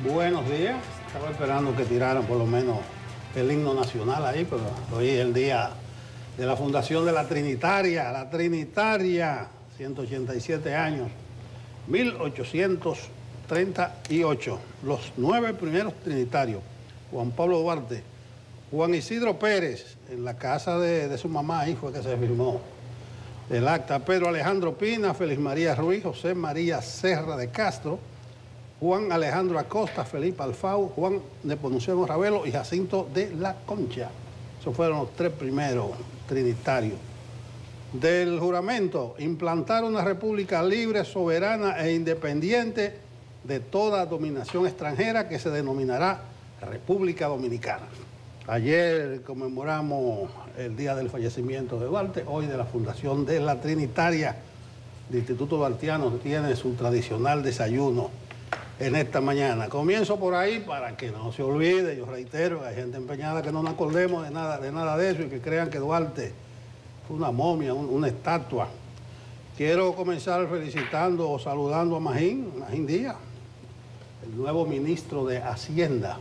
Buenos días. Estaba esperando que tiraran por lo menos el himno nacional ahí, pero hoy es el día de la fundación de la Trinitaria, 187 años, 1838. Los 9 primeros trinitarios, Juan Pablo Duarte, Juan Isidro Pérez, en la casa de su mamá, ahí fue que se firmó el acta. Pedro Alejandro Pina, Félix María Ruiz, José María Serra de Castro, Juan Alejandro Acosta, Felipe Alfau, Juan Nepomuceno Ravelo y Jacinto de la Concha. Esos fueron los 3 primeros trinitarios. Del juramento, implantar una república libre, soberana e independiente de toda dominación extranjera que se denominará República Dominicana. Ayer conmemoramos el día del fallecimiento de Duarte, hoy de la fundación de la Trinitaria. El Instituto Duartiano tiene su tradicional desayuno en esta mañana. Comienzo por ahí para que no se olvide, yo reitero, hay gente empeñada que no nos acordemos de nada de eso y que crean que Duarte fue una momia, una estatua. Quiero comenzar felicitando o saludando a Magín Díaz, el nuevo ministro de Hacienda.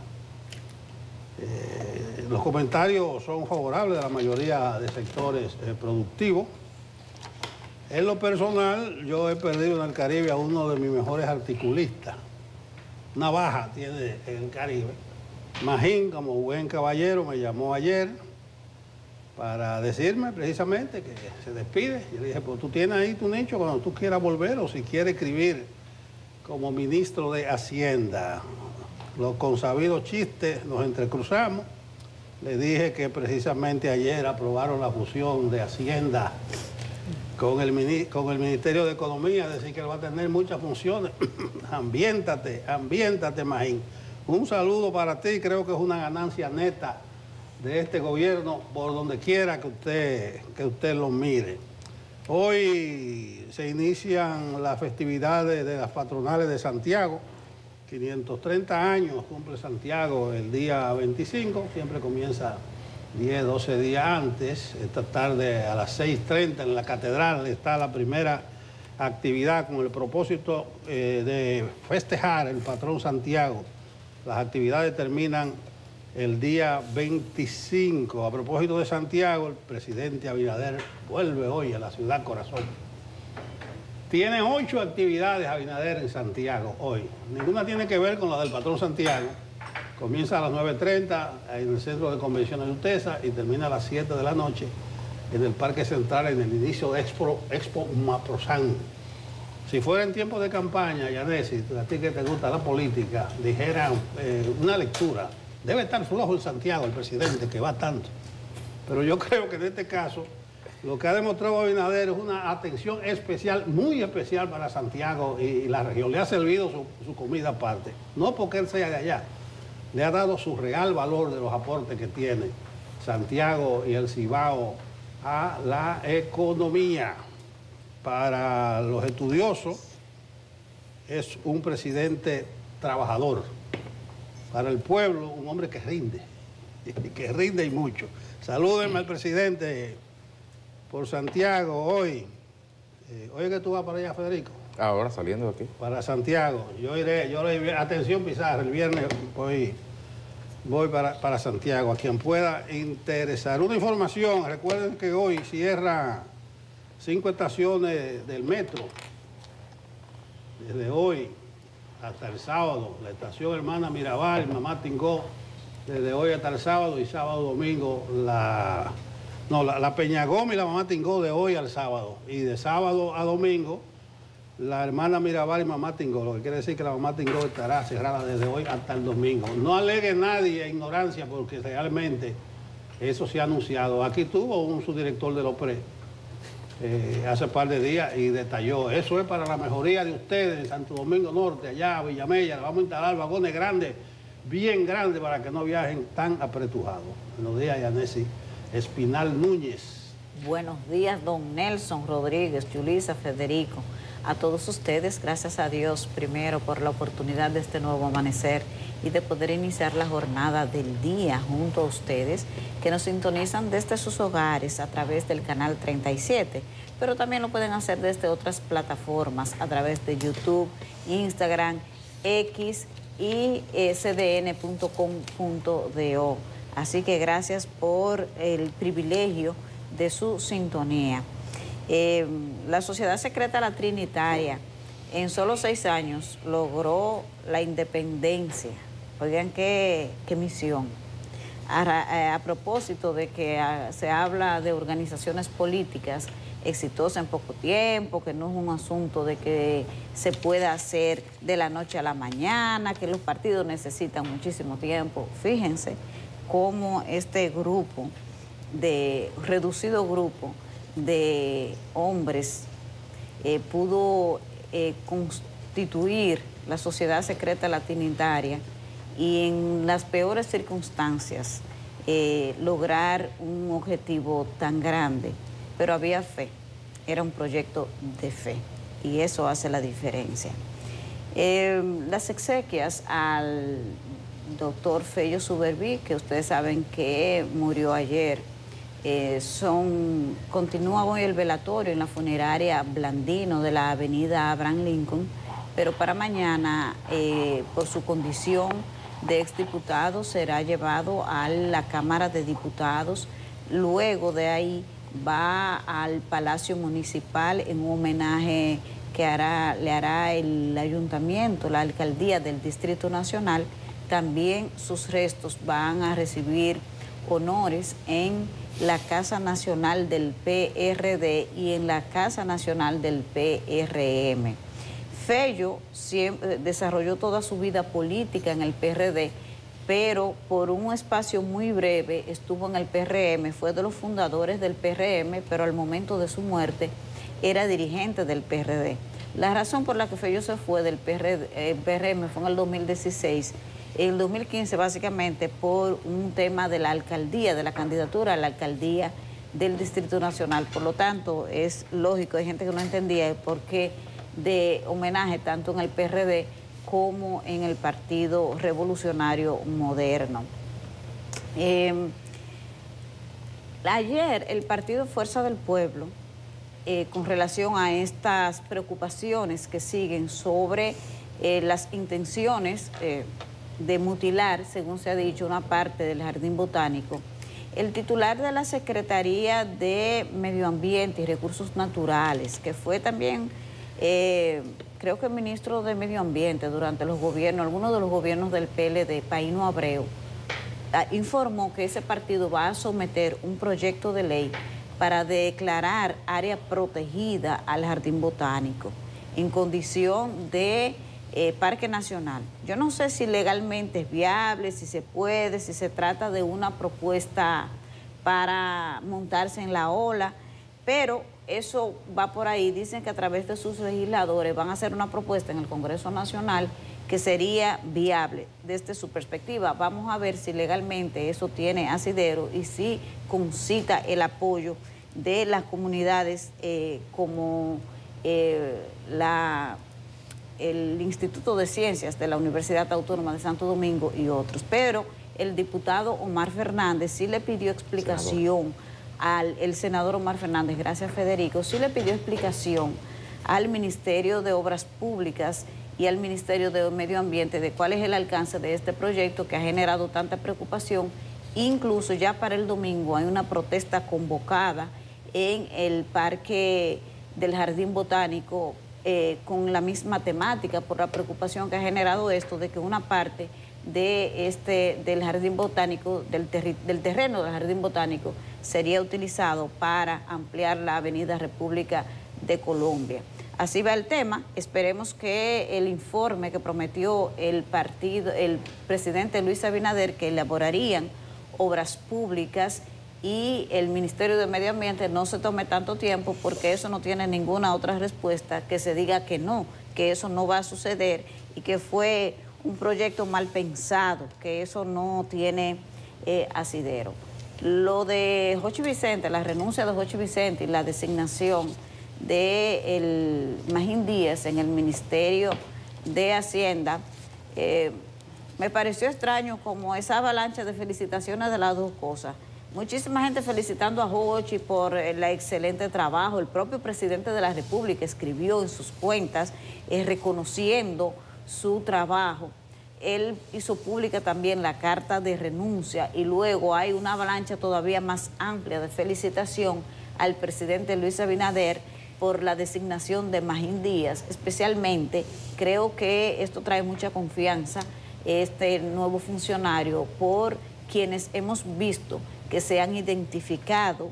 Los comentarios son favorables de la mayoría de sectores productivos. En lo personal, yo he perdido en el Caribe a uno de mis mejores articulistas. Una baja tiene en el Caribe. Magín, como buen caballero, me llamó ayer para decirme precisamente que se despide. Yo le dije, pues tú tienes ahí tu nicho cuando tú quieras volver o si quieres escribir como ministro de Hacienda. Los consabidos chistes nos entrecruzamos. Le dije que precisamente ayer aprobaron la fusión de Hacienda con el Ministerio de Economía, es decir, que él va a tener muchas funciones. Ambiéntate, Magín. Un saludo para ti, creo que es una ganancia neta de este gobierno por donde quiera que usted lo mire. Hoy se inician las festividades de las patronales de Santiago. 530 años cumple Santiago el día 25, siempre comienza 10, 12 días antes. Esta tarde a las 6:30 en la catedral está la primera actividad con el propósito de festejar el patrón Santiago. Las actividades terminan el día 25. A propósito de Santiago, el presidente Abinader vuelve hoy a la ciudad corazón. Tiene 8 actividades Abinader en Santiago hoy. Ninguna tiene que ver con la del patrón Santiago. Comienza a las 9:30 en el Centro de Convenciones de Utesa y termina a las 7 de la noche en el Parque Central en el inicio de Expo Maprosan. Si fuera en tiempo de campaña, Yanesi, a ti que te gusta la política, dijera una lectura. Debe estar flojo en Santiago el presidente, que va tanto. Pero yo creo que en este caso, lo que ha demostrado Abinader es una atención especial, muy especial para Santiago y la región. Le ha servido su comida aparte. No porque él sea de allá. Le ha dado su real valor de los aportes que tiene Santiago y el Cibao a la economía. Para los estudiosos, es un presidente trabajador. Para el pueblo, un hombre que rinde y mucho. Salúdenme al presidente por Santiago hoy. Oye, que tú vas para allá, Federico. Ahora saliendo de aquí. Para Santiago. Yo iré, atención Pizarro, el viernes voy para Santiago, a quien pueda interesar. Una información, recuerden que hoy cierra 5 estaciones del metro. Desde hoy hasta el sábado, la estación Hermana Mirabal, Mamá Tingó, desde hoy hasta el sábado y sábado, domingo, la Peña Gómez y la Mamá Tingó de hoy al sábado. Y de sábado a domingo, la Hermana Mirabal y Mamá Tingó, lo que quiere decir que la Mamá Tingó estará cerrada desde hoy hasta el domingo. No alegue nadie ignorancia porque realmente eso se ha anunciado. Aquí tuvo un subdirector de Lopre hace par de días y detalló, eso es para la mejoría de ustedes en Santo Domingo Norte, allá, Villamella, le vamos a instalar vagones grandes, bien grandes para que no viajen tan apretujados. Buenos días, Yanesi Espinal Núñez. Buenos días, don Nelson Rodríguez, Yulisa, Federico. A todos ustedes, gracias a Dios, primero por la oportunidad de este nuevo amanecer y de poder iniciar la jornada del día junto a ustedes, que nos sintonizan desde sus hogares a través del canal 37, pero también lo pueden hacer desde otras plataformas, a través de YouTube, Instagram, X y cdn.com.do. Así que gracias por el privilegio de su sintonía. La Sociedad Secreta La Trinitaria en solo 6 años logró la independencia. Oigan qué misión. A propósito de que se habla de organizaciones políticas exitosas en poco tiempo, que no es un asunto de que se pueda hacer de la noche a la mañana, que los partidos necesitan muchísimo tiempo. Fíjense cómo este grupo, reducido grupo de hombres pudo constituir la Sociedad Secreta La Trinitaria y en las peores circunstancias lograr un objetivo tan grande. Pero había fe, era un proyecto de fe y eso hace la diferencia. Las exequias al doctor Fello Suberví, que ustedes saben que murió ayer, continúa hoy el velatorio en la funeraria Blandino de la avenida Abraham Lincoln, pero para mañana, por su condición de exdiputado, será llevado a la Cámara de Diputados. Luego de ahí va al Palacio Municipal en un homenaje que le hará el ayuntamiento, la alcaldía del Distrito Nacional. También sus restos van a recibir honores en la Casa Nacional del PRD y en la Casa Nacional del PRM. Fello siempre desarrolló toda su vida política en el PRD, pero por un espacio muy breve estuvo en el PRM, fue de los fundadores del PRM, pero al momento de su muerte era dirigente del PRD. La razón por la que Fello se fue del PRM fue en el 2016, en el 2015 básicamente por un tema de la alcaldía, de la candidatura a la alcaldía del Distrito Nacional. Por lo tanto, es lógico, hay gente que no entendía el porqué de homenaje tanto en el PRD como en el Partido Revolucionario Moderno. Ayer el Partido Fuerza del Pueblo, con relación a estas preocupaciones que siguen sobre las intenciones de mutilar, según se ha dicho, una parte del Jardín Botánico, el titular de la Secretaría de Medio Ambiente y Recursos Naturales, que fue también, creo que ministro de Medio Ambiente durante los gobiernos, algunos de los gobiernos del PLD, Paino Abreu, informó que ese partido va a someter un proyecto de ley para declarar área protegida al Jardín Botánico en condición de Parque Nacional. Yo no sé si legalmente es viable, si se puede, si se trata de una propuesta para montarse en la ola, pero eso va por ahí. Dicen que a través de sus legisladores van a hacer una propuesta en el Congreso Nacional que sería viable desde su perspectiva. Vamos a ver si legalmente eso tiene asidero y si concita el apoyo de las comunidades como el Instituto de Ciencias de la Universidad Autónoma de Santo Domingo y otros. Pero el diputado Omar Fernández sí le pidió explicación el senador Omar Fernández, gracias Federico, sí le pidió explicación al Ministerio de Obras Públicas y al Ministerio de Medio Ambiente de cuál es el alcance de este proyecto que ha generado tanta preocupación. Incluso ya para el domingo hay una protesta convocada en el Parque del Jardín Botánico con la misma temática por la preocupación que ha generado esto de que una parte del Jardín Botánico, del terreno del Jardín Botánico, sería utilizado para ampliar la Avenida República de Colombia. Así va el tema. Esperemos que el informe que prometió el presidente Luis Abinader, que elaborarían obras públicas y el Ministerio de Medio Ambiente, no se tome tanto tiempo, porque eso no tiene ninguna otra respuesta que se diga que no, que eso no va a suceder y que fue un proyecto mal pensado, que eso no tiene asidero. Lo de Jochi Vicente, la renuncia de Jochi Vicente y la designación de Magín Díaz en el Ministerio de Hacienda, me pareció extraño como esa avalancha de felicitaciones de las dos cosas. Muchísima gente felicitando a Jochi por el excelente trabajo. El propio presidente de la República escribió en sus cuentas reconociendo su trabajo. él hizo pública también la carta de renuncia y luego hay una avalancha todavía más amplia de felicitación al presidente Luis Abinader por la designación de Magín Díaz. Especialmente creo que esto trae mucha confianza, este nuevo funcionario, por quienes hemos visto que se han identificado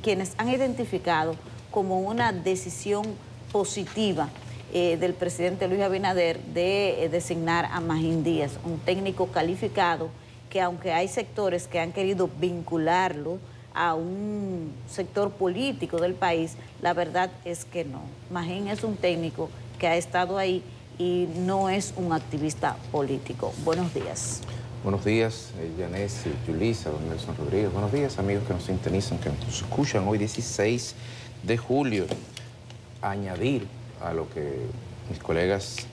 quienes han identificado como una decisión positiva del presidente Luis Abinader de designar a Magín Díaz, un técnico calificado que, aunque hay sectores que han querido vincularlo a un sector político del país, la verdad es que no. Magín es un técnico que ha estado ahí y no es un activista político. Buenos días. Buenos días, Yanesi, Yulisa, don Nelson Rodríguez. Buenos días, amigos que nos sintonizan, que nos escuchan hoy 16 de julio. Añadir a lo que mis colegas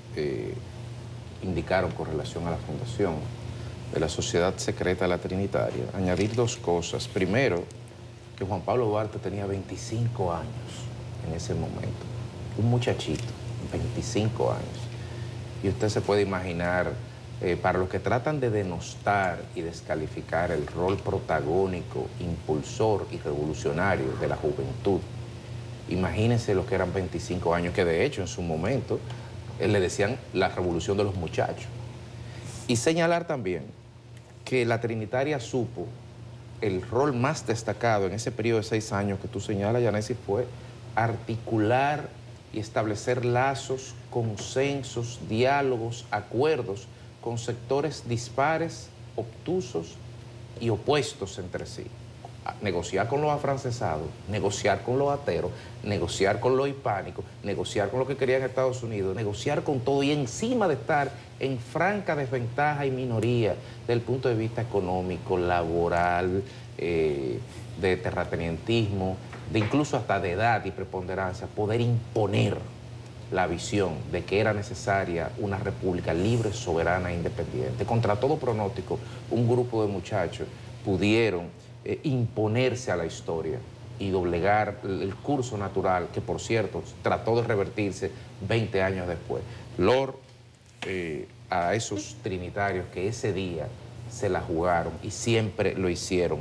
indicaron con relación a la fundación de la Sociedad Secreta La Trinitaria, añadir dos cosas. Primero, que Juan Pablo Duarte tenía 25 años en ese momento. Un muchachito, 25 años. Y usted se puede imaginar, para los que tratan de denostar y descalificar el rol protagónico, impulsor y revolucionario de la juventud, imagínense lo que eran 25 años, que de hecho en su momento le decían la revolución de los muchachos. Y señalar también que la Trinitaria supo, el rol más destacado en ese periodo de 6 años que tú señalas, Yanesi, fue articular y establecer lazos, consensos, diálogos, acuerdos con sectores dispares, obtusos y opuestos entre sí. Negociar con los afrancesados, negociar con los ateros, negociar con los hispánicos, negociar con lo que querían Estados Unidos, negociar con todo y encima de estar en franca desventaja y minoría del punto de vista económico, laboral, de terratenientismo, de incluso hasta de edad y preponderancia, poder imponer la visión de que era necesaria una república libre, soberana e independiente. Contra todo pronóstico, un grupo de muchachos pudieron imponerse a la historia y doblegar el curso natural que, por cierto, trató de revertirse 20 años después. Lord, a esos trinitarios que ese día se la jugaron y siempre lo hicieron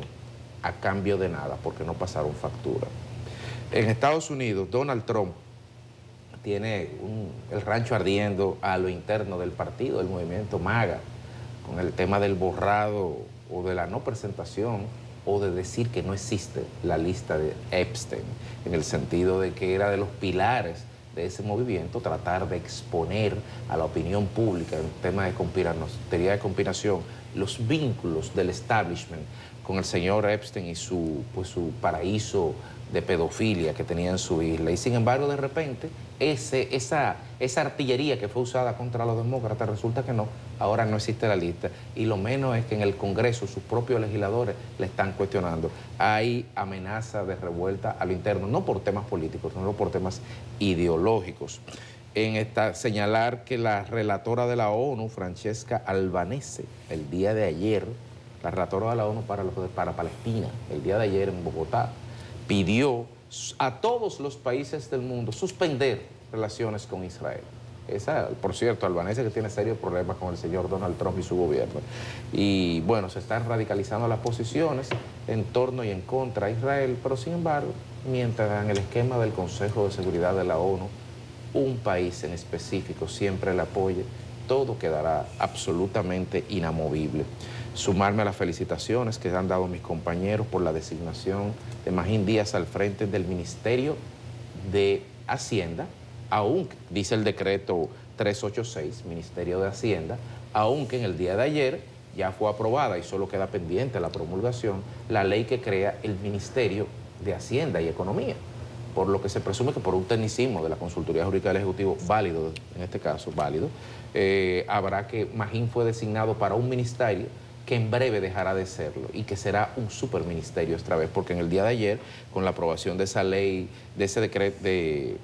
a cambio de nada, porque no pasaron factura. En Estados Unidos, Donald Trump tiene el rancho ardiendo a lo interno del partido, del movimiento MAGA, con el tema del borrado o de la no presentación o de decir que no existe la lista de Epstein, en el sentido de que era de los pilares de ese movimiento tratar de exponer a la opinión pública en el tema de teoría de conspiración, los vínculos del establishment con el señor Epstein y su paraíso de pedofilia que tenía en su isla. Y sin embargo, de repente, esa artillería que fue usada contra los demócratas, resulta que no, ahora no existe la lista. Y lo menos es que en el Congreso sus propios legisladores le están cuestionando. Hay amenaza de revuelta a lo interno, no por temas políticos, sino por temas ideológicos. Señalar que la relatora de la ONU, Francesca Albanese, el día de ayer, la relatora de la ONU para Palestina, el día de ayer en Bogotá, pidió a todos los países del mundo suspender relaciones con Israel. Esa, por cierto, Albanese, que tiene serios problemas con el señor Donald Trump y su gobierno. Y bueno, se están radicalizando las posiciones en torno y en contra de Israel, pero sin embargo, mientras en el esquema del Consejo de Seguridad de la ONU, un país en específico siempre le apoye, todo quedará absolutamente inamovible. Sumarme a las felicitaciones que han dado mis compañeros por la designación de Magín Díaz al frente del Ministerio de Hacienda, aunque, dice el decreto 386, Ministerio de Hacienda, aunque en el día de ayer ya fue aprobada y solo queda pendiente la promulgación, la ley que crea el Ministerio de Hacienda y Economía, por lo que se presume que por un tecnicismo de la Consultoría Jurídica del Ejecutivo, válido, en este caso válido, habrá que Magín fue designado para un ministerio que en breve dejará de serlo y que será un superministerio esta vez, porque en el día de ayer, con la aprobación de esa ley, de ese decreto, de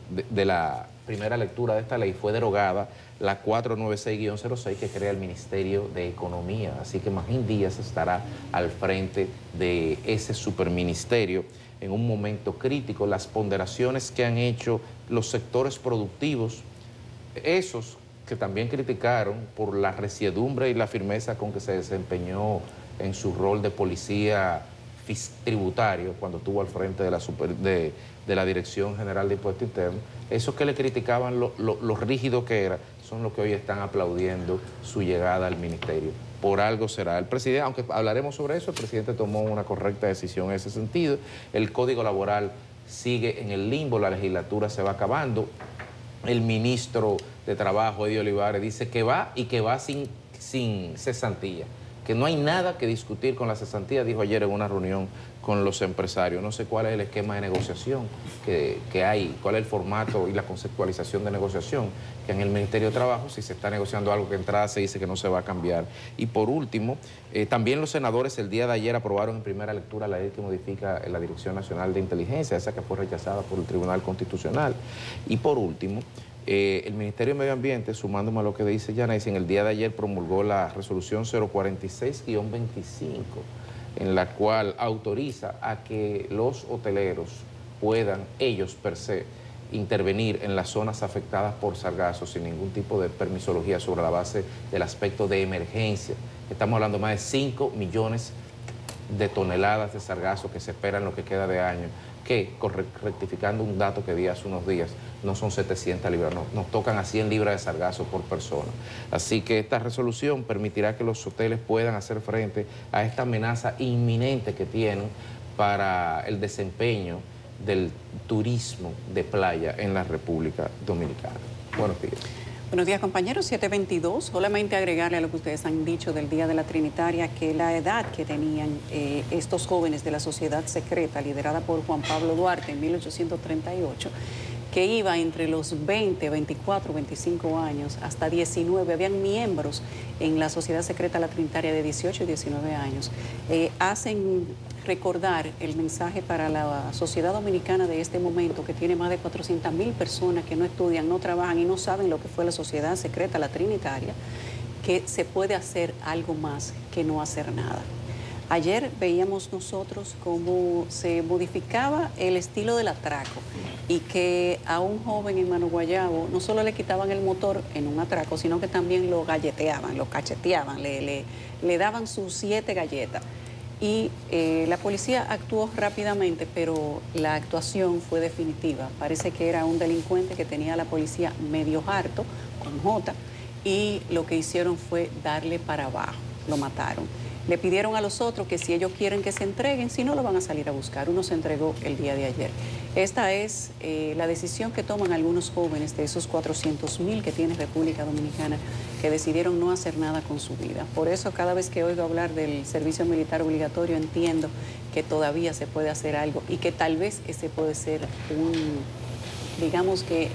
la primera lectura de esta ley, fue derogada la 496-06 que crea el Ministerio de Economía. Así que Magín Díaz estará al frente de ese superministerio en un momento crítico. Las ponderaciones que han hecho los sectores productivos, esos que también criticaron por la resiedumbre y la firmeza con que se desempeñó en su rol de policía tributario cuando estuvo al frente de la Dirección General de Impuestos Internos. Esos que le criticaban lo rígido que era, son los que hoy están aplaudiendo su llegada al ministerio. Por algo será. El presidente, aunque hablaremos sobre eso, el presidente tomó una correcta decisión en ese sentido. El Código Laboral sigue en el limbo, la legislatura se va acabando. El ministro de Trabajo, Eddie Olivares, dice que va y que va sin cesantía, que no hay nada que discutir con la cesantía, dijo ayer en una reunión con los empresarios. No sé cuál es el esquema de negociación que hay, cuál es el formato y la conceptualización de negociación que en el Ministerio de Trabajo, si se está negociando algo que entrada se dice que no se va a cambiar. Y por último, también los senadores el día de ayer aprobaron en primera lectura la ley que modifica la Dirección Nacional de Inteligencia, esa que fue rechazada por el Tribunal Constitucional. Y por último, el Ministerio de Medio Ambiente, sumándome a lo que dice Yanesi, en el día de ayer promulgó la resolución 046-25, en la cual autoriza a que los hoteleros puedan ellos per se intervenir en las zonas afectadas por sargazo sin ningún tipo de permisología sobre la base del aspecto de emergencia. Estamos hablando de más de 5 millones de toneladas de sargazo que se esperan lo que queda de año, que, rectificando un dato que di hace unos días, no son 700 libras, no, nos tocan a 100 libras de sargazo por persona. Así que esta resolución permitirá que los hoteles puedan hacer frente a esta amenaza inminente que tienen para el desempeño del turismo de playa en la República Dominicana. Buenos días. Buenos días, compañeros. 722. Solamente agregarle a lo que ustedes han dicho del Día de la Trinitaria, que la edad que tenían estos jóvenes de la Sociedad Secreta, liderada por Juan Pablo Duarte en 1838, que iba entre los 20, 24, 25 años hasta 19. Habían miembros en la Sociedad Secreta La Trinitaria de 18 y 19 años. Hacen recordar el mensaje para la sociedad dominicana de este momento, que tiene más de 400.000 personas que no estudian, no trabajan y no saben lo que fue la Sociedad Secreta La Trinitaria, que se puede hacer algo más que no hacer nada. Ayer veíamos nosotros cómo se modificaba el estilo del atraco y que a un joven en Mano Guayabo no solo le quitaban el motor en un atraco, sino que también lo galleteaban, lo cacheteaban, le daban sus 7 galletas. Y la policía actuó rápidamente, pero la actuación fue definitiva. Parece que era un delincuente que tenía a la policía medio harto, con J, y lo que hicieron fue darle para abajo, lo mataron. Le pidieron a los otros que si ellos quieren que se entreguen, si no, lo van a salir a buscar. Uno se entregó el día de ayer. Esta es la decisión que toman algunos jóvenes de esos 400.000 que tiene República Dominicana, que decidieron no hacer nada con su vida. Por eso cada vez que oigo hablar del servicio militar obligatorio, entiendo que todavía se puede hacer algo y que tal vez ese puede ser digamos que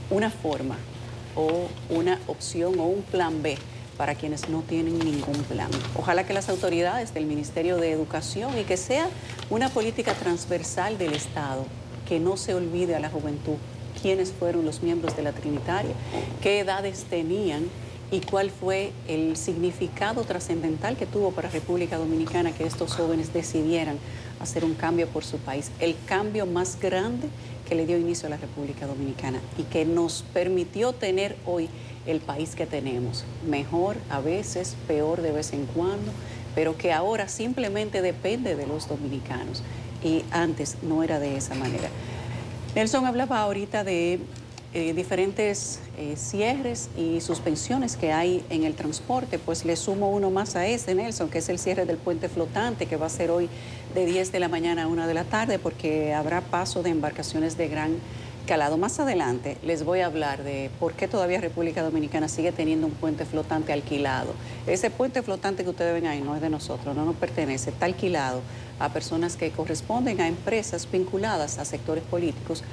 una forma o una opción o un plan B para quienes no tienen ningún plan. Ojalá que las autoridades del Ministerio de Educación, y que sea una política transversal del Estado, que no se olvide a la juventud quiénes fueron los miembros de la Trinitaria, qué edades tenían y cuál fue el significado trascendental que tuvo para República Dominicana que estos jóvenes decidieran hacer un cambio por su país, el cambio más grande que le dio inicio a la República Dominicana y que nos permitió tener hoy el país que tenemos. Mejor a veces, peor de vez en cuando, pero que ahora simplemente depende de los dominicanos y antes no era de esa manera. Nelson hablaba ahorita de diferentes cierres y suspensiones que hay en el transporte, pues le sumo uno más a ese, Nelson, que es el cierre del puente flotante, que va a ser hoy de 10 de la mañana a 1 de la tarde, porque habrá paso de embarcaciones de gran calado. Más adelante les voy a hablar de por qué todavía República Dominicana sigue teniendo un puente flotante alquilado. Ese puente flotante que ustedes ven ahí no es de nosotros, no nos pertenece, está alquilado a personas que corresponden a empresas vinculadas a sectores políticos,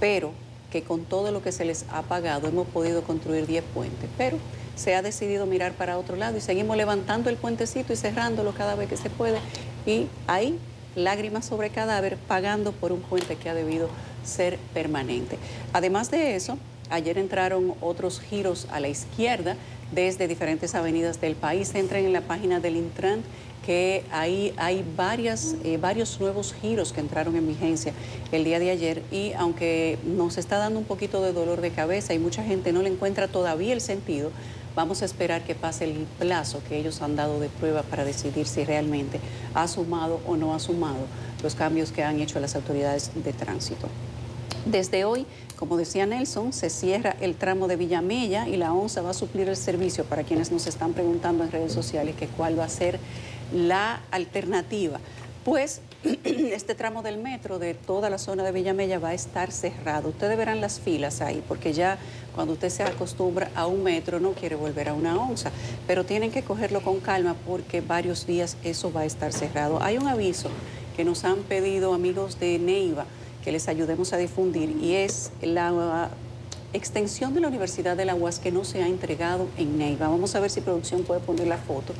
pero que con todo lo que se les ha pagado hemos podido construir 10 puentes, pero se ha decidido mirar para otro lado y seguimos levantando el puentecito y cerrándolo cada vez que se puede, y ahí lágrimas sobre cadáver, pagando por un puente que ha debido ser permanente. Además de eso, ayer entraron otros giros a la izquierda desde diferentes avenidas del país. Entren en la página del Intran, que hay varios nuevos giros que entraron en vigencia el día de ayer y aunque nos está dando un poquito de dolor de cabeza y mucha gente no le encuentra todavía el sentido, vamos a esperar que pase el plazo que ellos han dado de prueba para decidir si realmente ha sumado o no ha sumado los cambios que han hecho las autoridades de tránsito. Desde hoy, como decía Nelson, se cierra el tramo de Villamella y la ONSA va a suplir el servicio para quienes nos están preguntando en redes sociales que cuál va a ser la alternativa. Pues este tramo del metro de toda la zona de Villamella va a estar cerrado. Ustedes verán las filas ahí, porque ya cuando usted se acostumbra a un metro no quiere volver a una ONSA, pero tienen que cogerlo con calma porque varios días eso va a estar cerrado. Hay un aviso que nos han pedido amigos de Neiva que les ayudemos a difundir y es la extensión de la Universidad de la UAS que no se ha entregado en Neiva. Vamos a ver si producción puede poner la foto.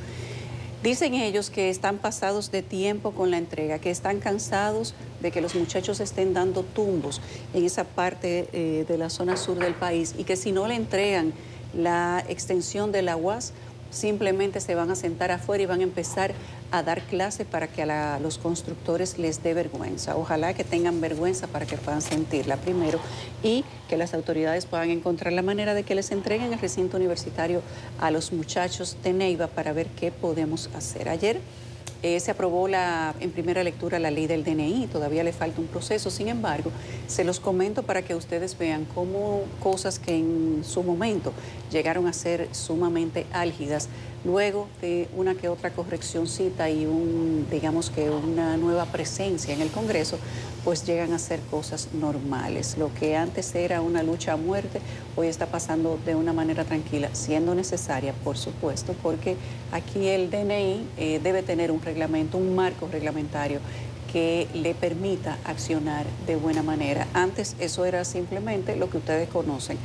Dicen ellos que están pasados de tiempo con la entrega, que están cansados de que los muchachos estén dando tumbos en esa parte de la zona sur del país y que si no le entregan la extensión de la UAS, simplemente se van a sentar afuera y van a empezar a dar clases para que a los constructores les dé vergüenza. Ojalá que tengan vergüenza para que puedan sentirla primero y que las autoridades puedan encontrar la manera de que les entreguen el recinto universitario a los muchachos de Neiva para ver qué podemos hacer. Ayer se aprobó en primera lectura la ley del DNI, todavía le falta un proceso, sin embargo, se los comento para que ustedes vean cómo cosas que en su momento llegaron a ser sumamente álgidas, luego de una que otra correccioncita y digamos que una nueva presencia en el Congreso, pues llegan a ser cosas normales. Lo que antes era una lucha a muerte, hoy está pasando de una manera tranquila, siendo necesaria, por supuesto, porque aquí el DNI debe tener un reglamento, un marco reglamentario que le permita accionar de buena manera. Antes eso era simplemente lo que ustedes conocen,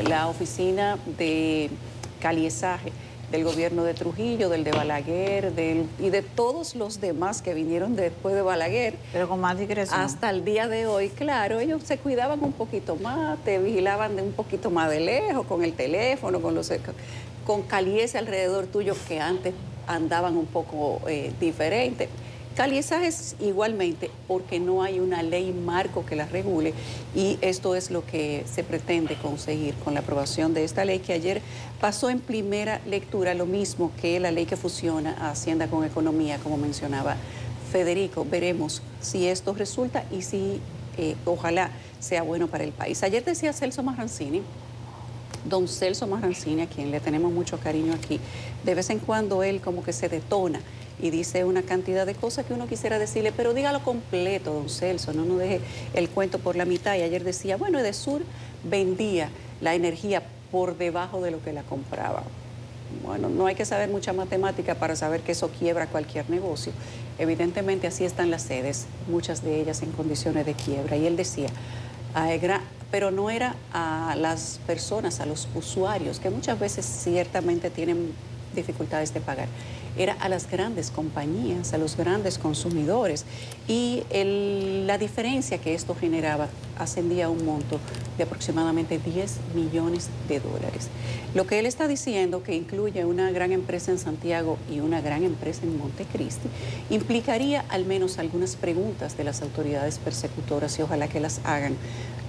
la oficina de caliezaje del gobierno de Trujillo, del de Balaguer y de todos los demás que vinieron después de Balaguer. Pero con más discreción. Hasta el día de hoy, claro, ellos se cuidaban un poquito más, te vigilaban de un poquito más de lejos, con el teléfono, con caliese alrededor tuyo que antes andaban un poco diferente. Caliezajes igualmente, porque no hay una ley marco que las regule y esto es lo que se pretende conseguir con la aprobación de esta ley que ayer pasó en primera lectura, lo mismo que la ley que fusiona a Hacienda con Economía, como mencionaba Federico. Veremos si esto resulta y si ojalá sea bueno para el país. Ayer decía Celso Marrancini, don Celso Marrancini, a quien le tenemos mucho cariño aquí, de vez en cuando él como que se detona y dice una cantidad de cosas que uno quisiera decirle, pero dígalo completo, don Celso, no nos deje el cuento por la mitad. Y ayer decía, bueno, Edesur vendía la energía por debajo de lo que la compraba. Bueno, no hay que saber mucha matemática para saber que eso quiebra cualquier negocio. Evidentemente así están las sedes, muchas de ellas en condiciones de quiebra. Y él decía, pero no era a las personas, a los usuarios, que muchas veces ciertamente tienen dificultades de pagar. Era a las grandes compañías, a los grandes consumidores y la diferencia que esto generaba ascendía a un monto de aproximadamente 10 millones de dólares. Lo que él está diciendo, que incluye una gran empresa en Santiago y una gran empresa en Montecristi, implicaría al menos algunas preguntas de las autoridades persecutoras y ojalá que las hagan,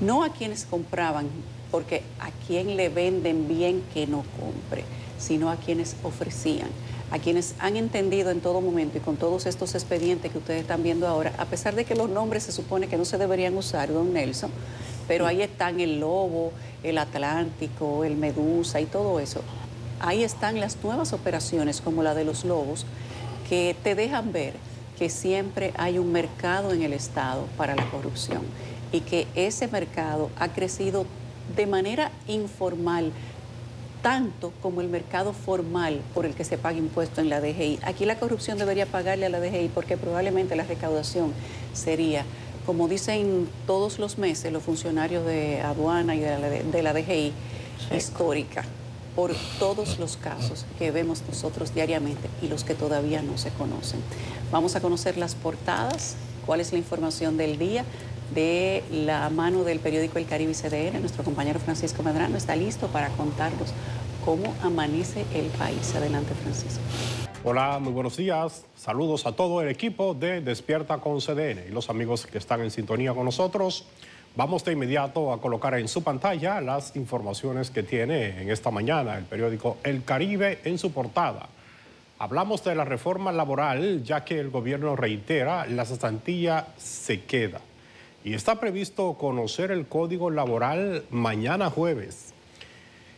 no a quienes compraban, porque a quien le venden bien que no compre, sino a quienes ofrecían, a quienes han entendido en todo momento y con todos estos expedientes que ustedes están viendo ahora, a pesar de que los nombres se supone que no se deberían usar, don Nelson, pero ahí están el Lobo, el Atlántico, el Medusa y todo eso. Ahí están las nuevas operaciones como la de los Lobos, que te dejan ver que siempre hay un mercado en el Estado para la corrupción y que ese mercado ha crecido de manera informal, tanto como el mercado formal por el que se paga impuesto en la DGI. Aquí la corrupción debería pagarle a la DGI porque probablemente la recaudación sería, como dicen todos los meses los funcionarios de aduana y de la DGI, histórica, por todos los casos que vemos nosotros diariamente y los que todavía no se conocen. Vamos a conocer las portadas, cuál es la información del día, de la mano del periódico El Caribe y CDN. Nuestro compañero Francisco Medrano está listo para contarnos cómo amanece el país. Adelante, Francisco. Hola, muy buenos días. Saludos a todo el equipo de Despierta con CDN y los amigos que están en sintonía con nosotros. Vamos de inmediato a colocar en su pantalla las informaciones que tiene en esta mañana el periódico El Caribe en su portada. Hablamos de la reforma laboral, ya que el gobierno reitera la cesantía se queda. Y está previsto conocer el código laboral mañana jueves.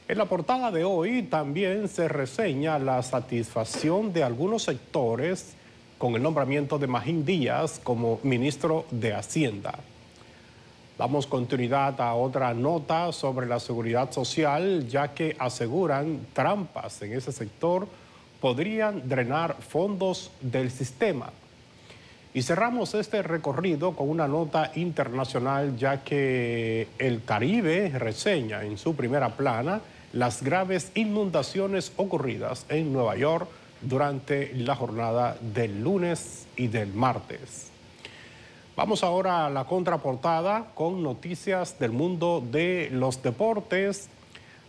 En la portada de hoy también se reseña la satisfacción de algunos sectores con el nombramiento de Magín Díaz como ministro de Hacienda. Damos continuidad a otra nota sobre la seguridad social, ya que aseguran trampas en ese sector podrían drenar fondos del sistema. Y cerramos este recorrido con una nota internacional, ya que el Caribe reseña en su primera plana las graves inundaciones ocurridas en Nueva York durante la jornada del lunes y del martes. Vamos ahora a la contraportada con noticias del mundo de los deportes.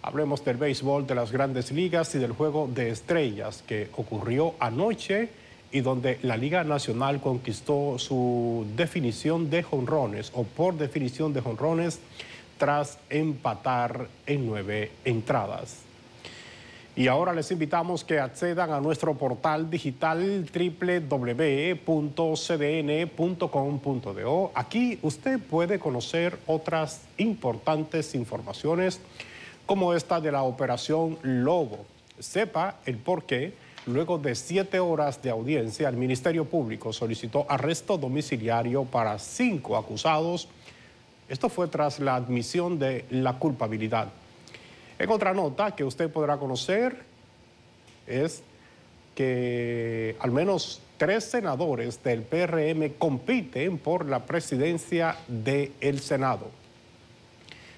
Hablemos del béisbol de las Grandes Ligas y del Juego de Estrellas que ocurrió anoche y donde la Liga Nacional conquistó su definición de jonrones o por definición de jonrones tras empatar en 9 entradas. Y ahora les invitamos que accedan a nuestro portal digital www.cdn.com.do. Aquí usted puede conocer otras importantes informaciones como esta de la Operación Lobo. Sepa el porqué. Luego de 7 horas de audiencia, el Ministerio Público solicitó arresto domiciliario para 5 acusados. Esto fue tras la admisión de la culpabilidad. En otra nota que usted podrá conocer es que al menos 3 senadores del PRM compiten por la presidencia del Senado.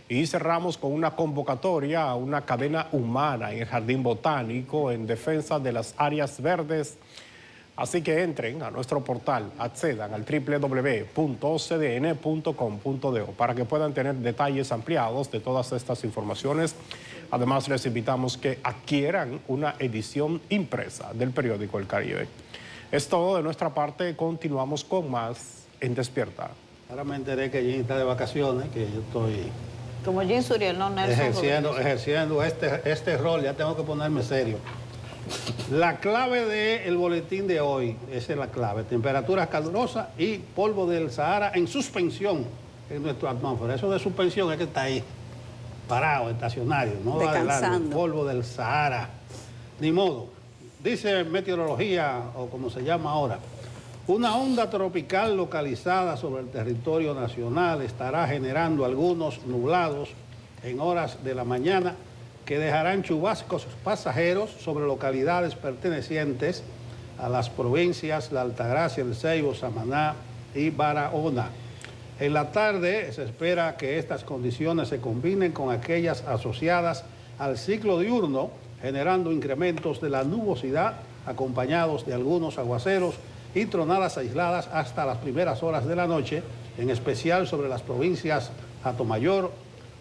Y cerramos con una convocatoria a una cadena humana en el Jardín Botánico en defensa de las áreas verdes. Así que entren a nuestro portal, accedan al www.cdn.com.do para que puedan tener detalles ampliados de todas estas informaciones. Además, les invitamos que adquieran una edición impresa del periódico El Caribe. Es todo de nuestra parte. Continuamos con más en Despierta. Ahora me enteré que Jim está de vacaciones, que yo estoy Como Jim Suriel, no Nelson. ejerciendo este rol. Ya tengo que ponerme serio. La clave del boletín de hoy, esa es la clave: temperaturas calurosas y polvo del Sahara en suspensión en nuestra atmósfera. Eso de suspensión es que está ahí, parado, estacionario, no va adelante. Polvo del Sahara, ni modo. Dice meteorología, o como se llama ahora, una onda tropical localizada sobre el territorio nacional estará generando algunos nublados en horas de la mañana que dejarán chubascos pasajeros sobre localidades pertenecientes a las provincias La Altagracia, El Ceibo, Samaná y Barahona. En la tarde se espera que estas condiciones se combinen con aquellas asociadas al ciclo diurno, generando incrementos de la nubosidad acompañados de algunos aguaceros y tronadas aisladas hasta las primeras horas de la noche, en especial sobre las provincias Atomayor,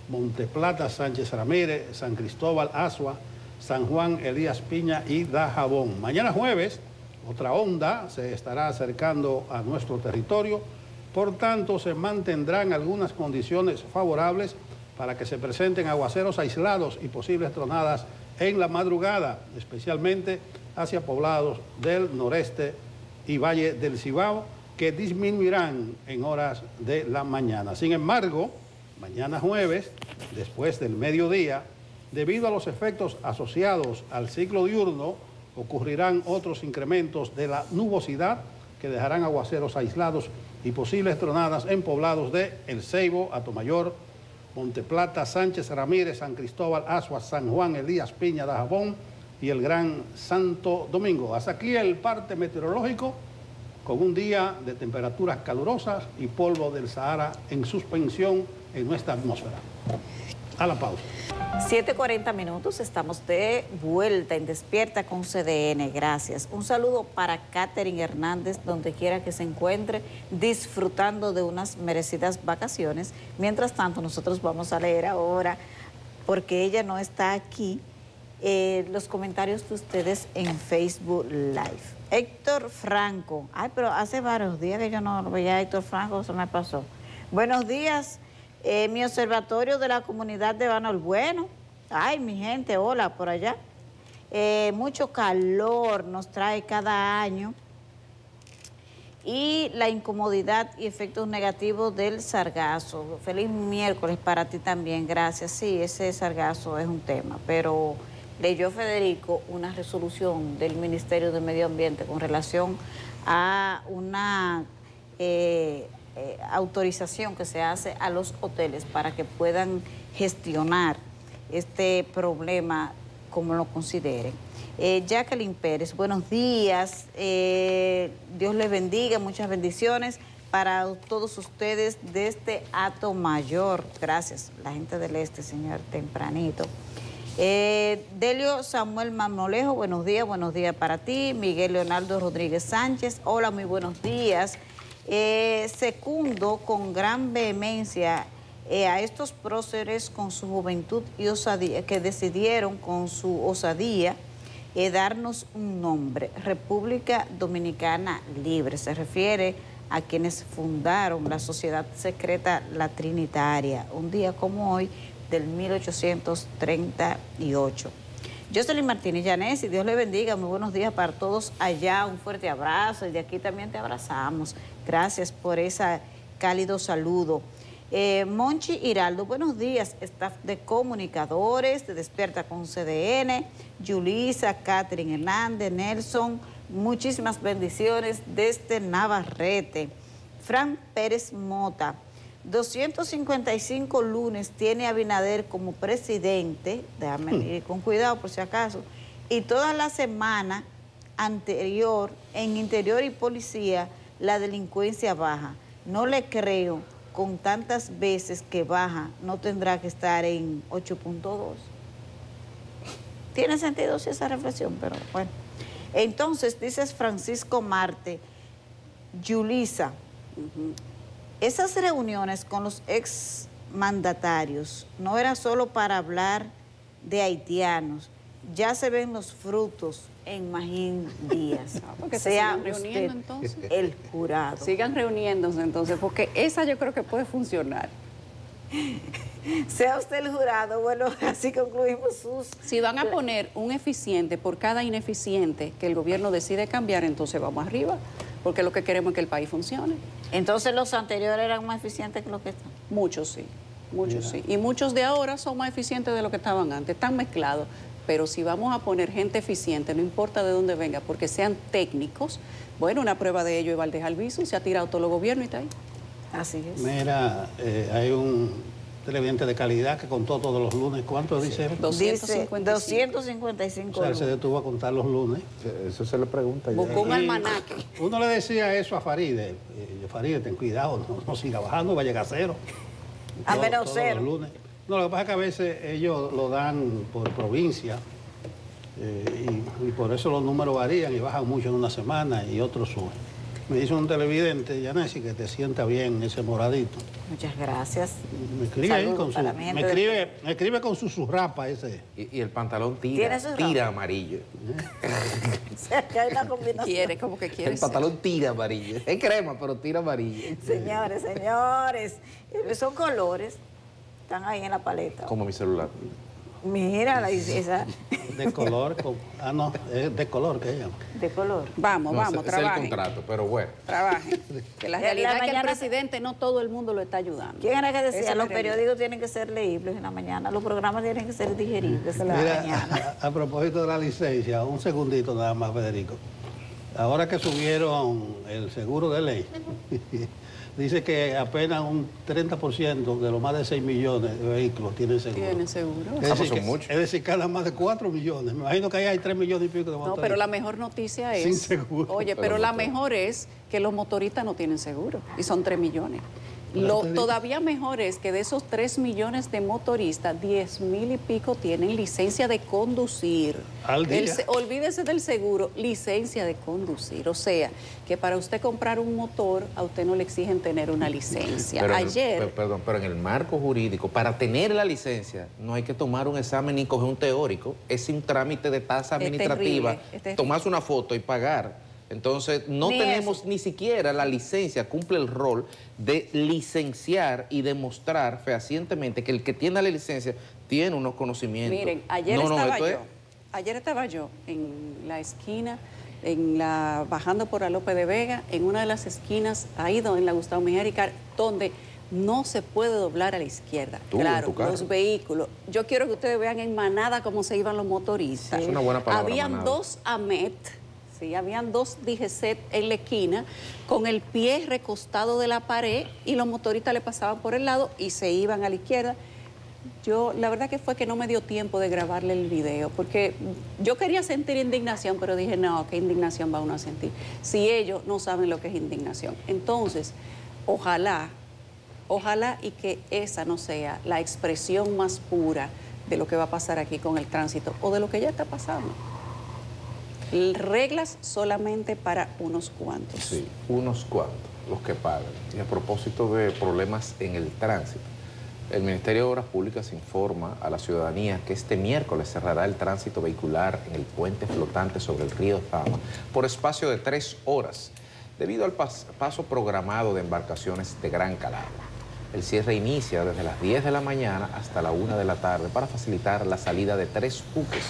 Monteplata, Sánchez Ramírez, San Cristóbal, Azua, San Juan, Elías Piña y Dajabón. Mañana jueves, otra onda se estará acercando a nuestro territorio, por tanto se mantendrán algunas condiciones favorables para que se presenten aguaceros aislados y posibles tronadas en la madrugada, especialmente hacia poblados del noreste y Valle del Cibao, que disminuirán en horas de la mañana. Sin embargo, mañana jueves, después del mediodía, debido a los efectos asociados al ciclo diurno, ocurrirán otros incrementos de la nubosidad que dejarán aguaceros aislados y posibles tronadas en poblados de El Ceibo, Atomayor, Monteplata, Sánchez Ramírez, San Cristóbal, Azua, San Juan, Elías Piña, Dajabón y el Gran Santo Domingo. Hasta aquí el parte meteorológico, con un día de temperaturas calurosas y polvo del Sahara en suspensión en nuestra atmósfera. A la pausa. 7:40 minutos, estamos de vuelta en Despierta con CDN, gracias. Un saludo para Catherine Hernández, donde quiera que se encuentre, disfrutando de unas merecidas vacaciones. Mientras tanto, nosotros vamos a leer ahora, porque ella no está aquí, los comentarios de ustedes en Facebook Live. Héctor Franco. Ay, pero hace varios días que yo no veía a Héctor Franco, se me pasó. Buenos días, mi observatorio de la comunidad de Bano el Bueno. Ay, mi gente, hola, por allá. Mucho calor nos trae cada año y la incomodidad y efectos negativos del sargazo. Feliz miércoles para ti también, gracias. Sí, ese sargazo es un tema, pero leyó Federico una resolución del Ministerio de Medio Ambiente con relación a una autorización que se hace a los hoteles para que puedan gestionar este problema como lo consideren. Jacqueline Pérez, buenos días, Dios les bendiga, muchas bendiciones para todos ustedes desde Atomayor. Gracias, la gente del este, señor, tempranito. Delio Samuel Mamolejo, buenos días para ti. Miguel Leonardo Rodríguez Sánchez, hola, muy buenos días. Secundo con gran vehemencia a estos próceres con su juventud y osadía, que decidieron con su osadía darnos un nombre, República Dominicana Libre. Se refiere a quienes fundaron la sociedad secreta La Trinitaria, un día como hoy del 1838. Jocelyn Martínez Yanés, y Dios le bendiga, muy buenos días para todos allá, un fuerte abrazo, y de aquí también te abrazamos. Gracias por ese cálido saludo. Monchi Hiraldo, buenos días, staff de comunicadores de Despierta con CDN, Yulisa, Catherine Hernández, Nelson, muchísimas bendiciones desde Navarrete. Fran Pérez Mota, 255 lunes tiene Abinader como presidente, déjame ir con cuidado por si acaso, y toda la semana anterior en Interior y Policía la delincuencia baja. No le creo. Con tantas veces que baja, no tendrá que estar en 8.2. Tiene sentido sí esa reflexión, pero bueno. Entonces, dices Francisco Marte, Yulisa, esas reuniones con los ex mandatarios no era solo para hablar de haitianos, ya se ven los frutos en Magín Díaz. Porque sea se sigan reuniendo entonces. El jurado. Sigan reuniéndose entonces, porque esa yo creo que puede funcionar. Sea usted el jurado, bueno, así concluimos sus... Si van a poner un eficiente por cada ineficiente que el gobierno decide cambiar, entonces vamos arriba, porque lo que queremos es que el país funcione. Entonces los anteriores eran más eficientes que los que están. Muchos sí, muchos sí. Y muchos de ahora son más eficientes de lo que estaban antes, están mezclados. Pero si vamos a poner gente eficiente, no importa de dónde venga, porque sean técnicos, bueno, una prueba de ello es Valdés Albizu, se ha tirado todo el gobierno y está ahí. Así es. Mira, hay un televidente de calidad que contó todos los lunes. ¿Cuánto dice? 255. O sea, él se detuvo a contar los lunes. Eso se le pregunta ya. Buscó un almanaque. Uno le decía eso a Faride. Faride, ten cuidado, no siga bajando, va a llegar a cero. A menos Todos cero. los lunes. No, lo que pasa es que a veces ellos lo dan por provincia y por eso los números varían y bajan mucho en una semana y otros suben. Me dice un televidente, Yanesi, que te sienta bien ese moradito. Muchas gracias. Me escribe ahí Saludos con su, para mi gente me escribe con su zurrapa ese. Y el pantalón ¿Tiene su tira ropa? amarillo. O sea, que hay una combinación. Quiere, como que quiere El ser. pantalón tira amarillo. Es crema, pero tira amarillo. Señores, son colores, están ahí en la paleta. Como mi celular. Mira, esa De color, no, es de color que ella. de color. Vamos, No, vamos, ese es el trabajen. contrato, pero bueno. Trabajen. Que la En la realidad es que el mañana- presidente no todo el mundo lo está ayudando. ¿Quién era que Esa decía? es la Los realidad. periódicos tienen que ser leíbles en la mañana, los programas tienen que ser digeribles en la mañana. Mira, a propósito de la licencia, un segundito nada más, Federico. Ahora que subieron el seguro de ley, dice que apenas un 30% de los más de 6 millones de vehículos tienen seguro. ¿Tienen seguro? Es decir, son que, muchos. es decir, cada más de 4 millones. Me imagino que ahí hay 3 millones y pico de No, motoristas. pero la mejor noticia es... Sin seguro. Oye, Pero pero la motor. mejor es que los motoristas no tienen seguro y son 3 millones. Todavía mejor es que de esos 3 millones de motoristas, 10,000 y pico tienen licencia de conducir. Al día. Olvídese del seguro, licencia de conducir. O sea, que para usted comprar un motor, a usted no le exigen tener una licencia. Pero en el marco jurídico, para tener la licencia, no hay que tomar un examen ni coger un teórico. Es un trámite de tasa administrativa. Tomarse una foto y pagar. Entonces, no tenemos ni siquiera la licencia, cumple el rol de licenciar y demostrar fehacientemente que el que tiene la licencia tiene unos conocimientos. Miren, ayer estaba yo en la esquina, bajando por la López de Vega, en una de las esquinas, ahí donde en la Gustavo Mejía Ricard, donde no se puede doblar a la izquierda. Claro, los vehículos. Yo quiero que ustedes vean en manada cómo se iban los motoristas. Es una buena palabra, habían manada. 2 AMET. Sí, habían 2 DGCET en la esquina con el pie recostado de la pared y los motoristas le pasaban por el lado y se iban a la izquierda. La verdad que fue que no me dio tiempo de grabarle el video porque yo quería sentir indignación, pero dije, no, ¿qué indignación va uno a sentir? Si ellos no saben lo que es indignación. Entonces, ojalá y que esa no sea la expresión más pura de lo que va a pasar aquí con el tránsito o de lo que ya está pasando. Reglas solamente para unos cuantos. Sí, unos cuantos, los que pagan. Y a propósito de problemas en el tránsito, el Ministerio de Obras Públicas informa a la ciudadanía que este miércoles cerrará el tránsito vehicular en el puente flotante sobre el río Fama por espacio de 3 horas, debido al paso programado de embarcaciones de gran calado. El cierre inicia desde las 10 de la mañana hasta la 1 de la tarde para facilitar la salida de 3 buques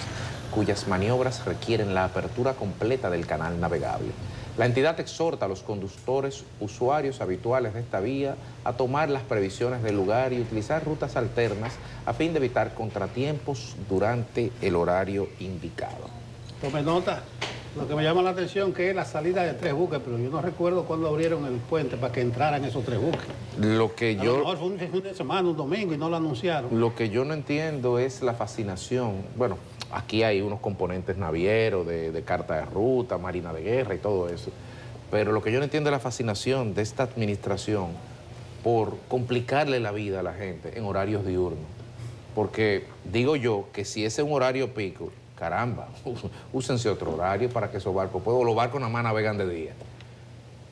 cuyas maniobras requieren la apertura completa del canal navegable. La entidad exhorta a los conductores, usuarios habituales de esta vía, a tomar las previsiones del lugar y utilizar rutas alternas a fin de evitar contratiempos durante el horario indicado. Tome nota, lo que me llama la atención que es la salida de 3 buques, pero yo no recuerdo cuándo abrieron el puente para que entraran esos 3 buques. A lo mejor fue un fin de semana, un domingo y no lo anunciaron. Lo que yo no entiendo es la fascinación. Bueno, aquí hay unos componentes navieros, de carta de ruta, marina de guerra y todo eso. Pero lo que yo no entiendo es la fascinación de esta administración por complicarle la vida a la gente en horarios diurnos. Porque digo yo que si ese es un horario pico, caramba, úsense otro horario para que esos barcos puedan, o los barcos nada más navegan de día.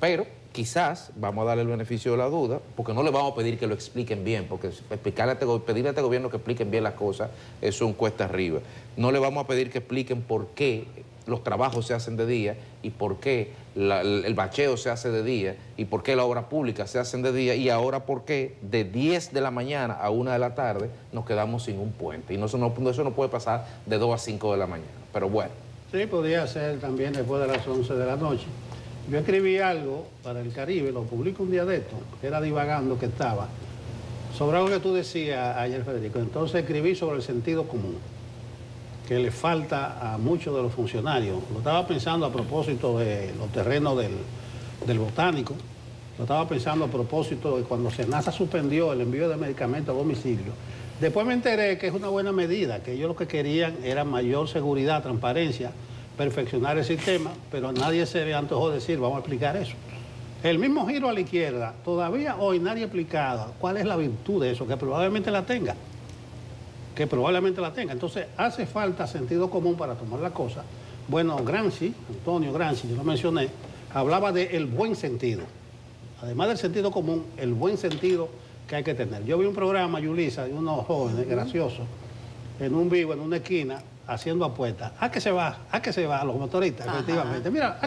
Pero quizás vamos a darle el beneficio de la duda, porque no le vamos a pedir que lo expliquen bien, porque pedirle a este gobierno que expliquen bien las cosas es un cuesta arriba. No le vamos a pedir que expliquen por qué los trabajos se hacen de día y por qué el bacheo se hace de día y por qué la obra pública se hacen de día y ahora por qué de 10 de la mañana a 1 de la tarde nos quedamos sin un puente. Y eso no puede pasar de 2 a 5 de la mañana, pero bueno. Sí, podría ser también después de las 11 de la noche. Yo escribí algo para el Caribe, lo publico un día de esto, que era divagando que estaba, sobre algo que tú decías ayer, Federico. Entonces escribí sobre el sentido común, que le falta a muchos de los funcionarios. Lo estaba pensando a propósito de los terrenos del botánico, lo estaba pensando a propósito de cuando SENASA suspendió el envío de medicamentos a domicilio. Después me enteré que es una buena medida, que ellos lo que querían era mayor seguridad, transparencia, perfeccionar el sistema, pero a nadie se le antojó decir, vamos a explicar eso. El mismo giro a la izquierda, todavía hoy nadie ha explicado cuál es la virtud de eso, que probablemente la tenga. Entonces, hace falta sentido común para tomar la cosa. Bueno, Antonio Gramsci, yo lo mencioné, hablaba del buen sentido. Además del sentido común, el buen sentido que hay que tener. Yo vi un programa, Yulisa, de unos jóvenes graciosos, en un vivo, en una esquina, haciendo apuestas. ¿A qué se va? Los motoristas, efectivamente. Mira,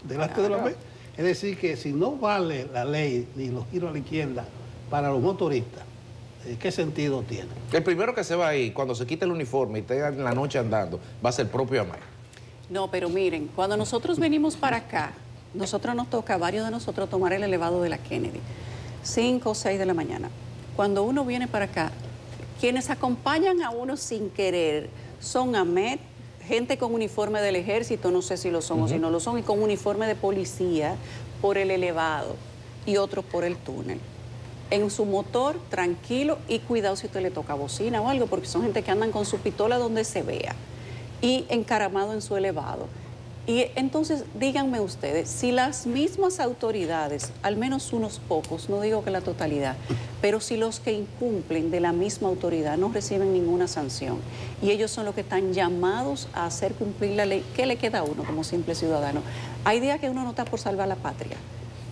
delante de la vez. Es decir, que si no vale la ley ni los giros a la izquierda para los motoristas, ¿qué sentido tiene? El primero que se va ahí, cuando se quite el uniforme y esté en la noche andando, va a ser el propio Amay. No, pero miren, cuando nosotros venimos para acá, nos toca, varios de nosotros, tomar el elevado de la Kennedy, 5 o 6 de la mañana. Cuando uno viene para acá, quienes acompañan a uno sin querer son AMET, gente con uniforme del ejército, no sé si lo son o si no lo son, y con uniforme de policía por el elevado y otros por el túnel. En su motor, tranquilo, y cuidado si usted le toca bocina o algo, porque son gente que andan con su pistola donde se vea y encaramado en su elevado. Y entonces, díganme ustedes, si las mismas autoridades, al menos unos pocos, no digo que la totalidad, pero si los que incumplen de la misma autoridad no reciben ninguna sanción y ellos son los que están llamados a hacer cumplir la ley, ¿qué le queda a uno como simple ciudadano? Hay días que uno no está por salvar la patria,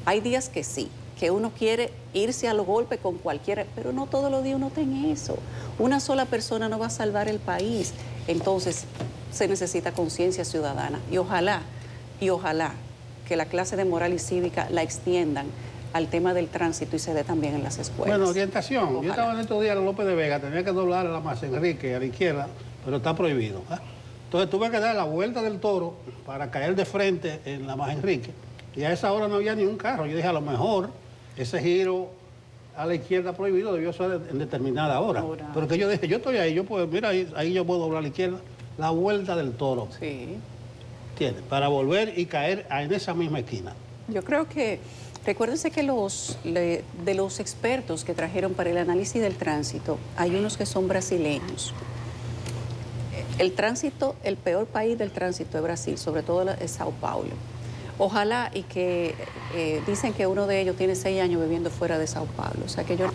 hay días que sí, que uno quiere irse al golpe con cualquiera, pero no todos los días uno tiene eso. Una sola persona no va a salvar el país. Entonces, se necesita conciencia ciudadana y ojalá que la clase de moral y cívica la extiendan al tema del tránsito y se dé también en las escuelas. Bueno, orientación. Ojalá. Yo estaba en estos días en López de Vega, tenía que doblar a la Más Enrique, a la izquierda, pero está prohibido. Entonces tuve que dar la vuelta del Toro para caer de frente en la Más Enrique. Y a esa hora no había ni un carro. Yo dije, a lo mejor ese giro a la izquierda prohibido debió ser en determinada hora. Pero que yo dije, yo estoy ahí, yo puedo, mira, ahí yo puedo doblar a la izquierda. La vuelta del Toro. Sí. ¿Entiendes? Para volver y caer en esa misma esquina. Yo creo que, recuérdense que de los expertos que trajeron para el análisis del tránsito, hay unos que son brasileños. El tránsito, el peor país del tránsito es Brasil, sobre todo es Sao Paulo. Ojalá y que dicen que uno de ellos tiene 6 años viviendo fuera de Sao Paulo. O sea que yo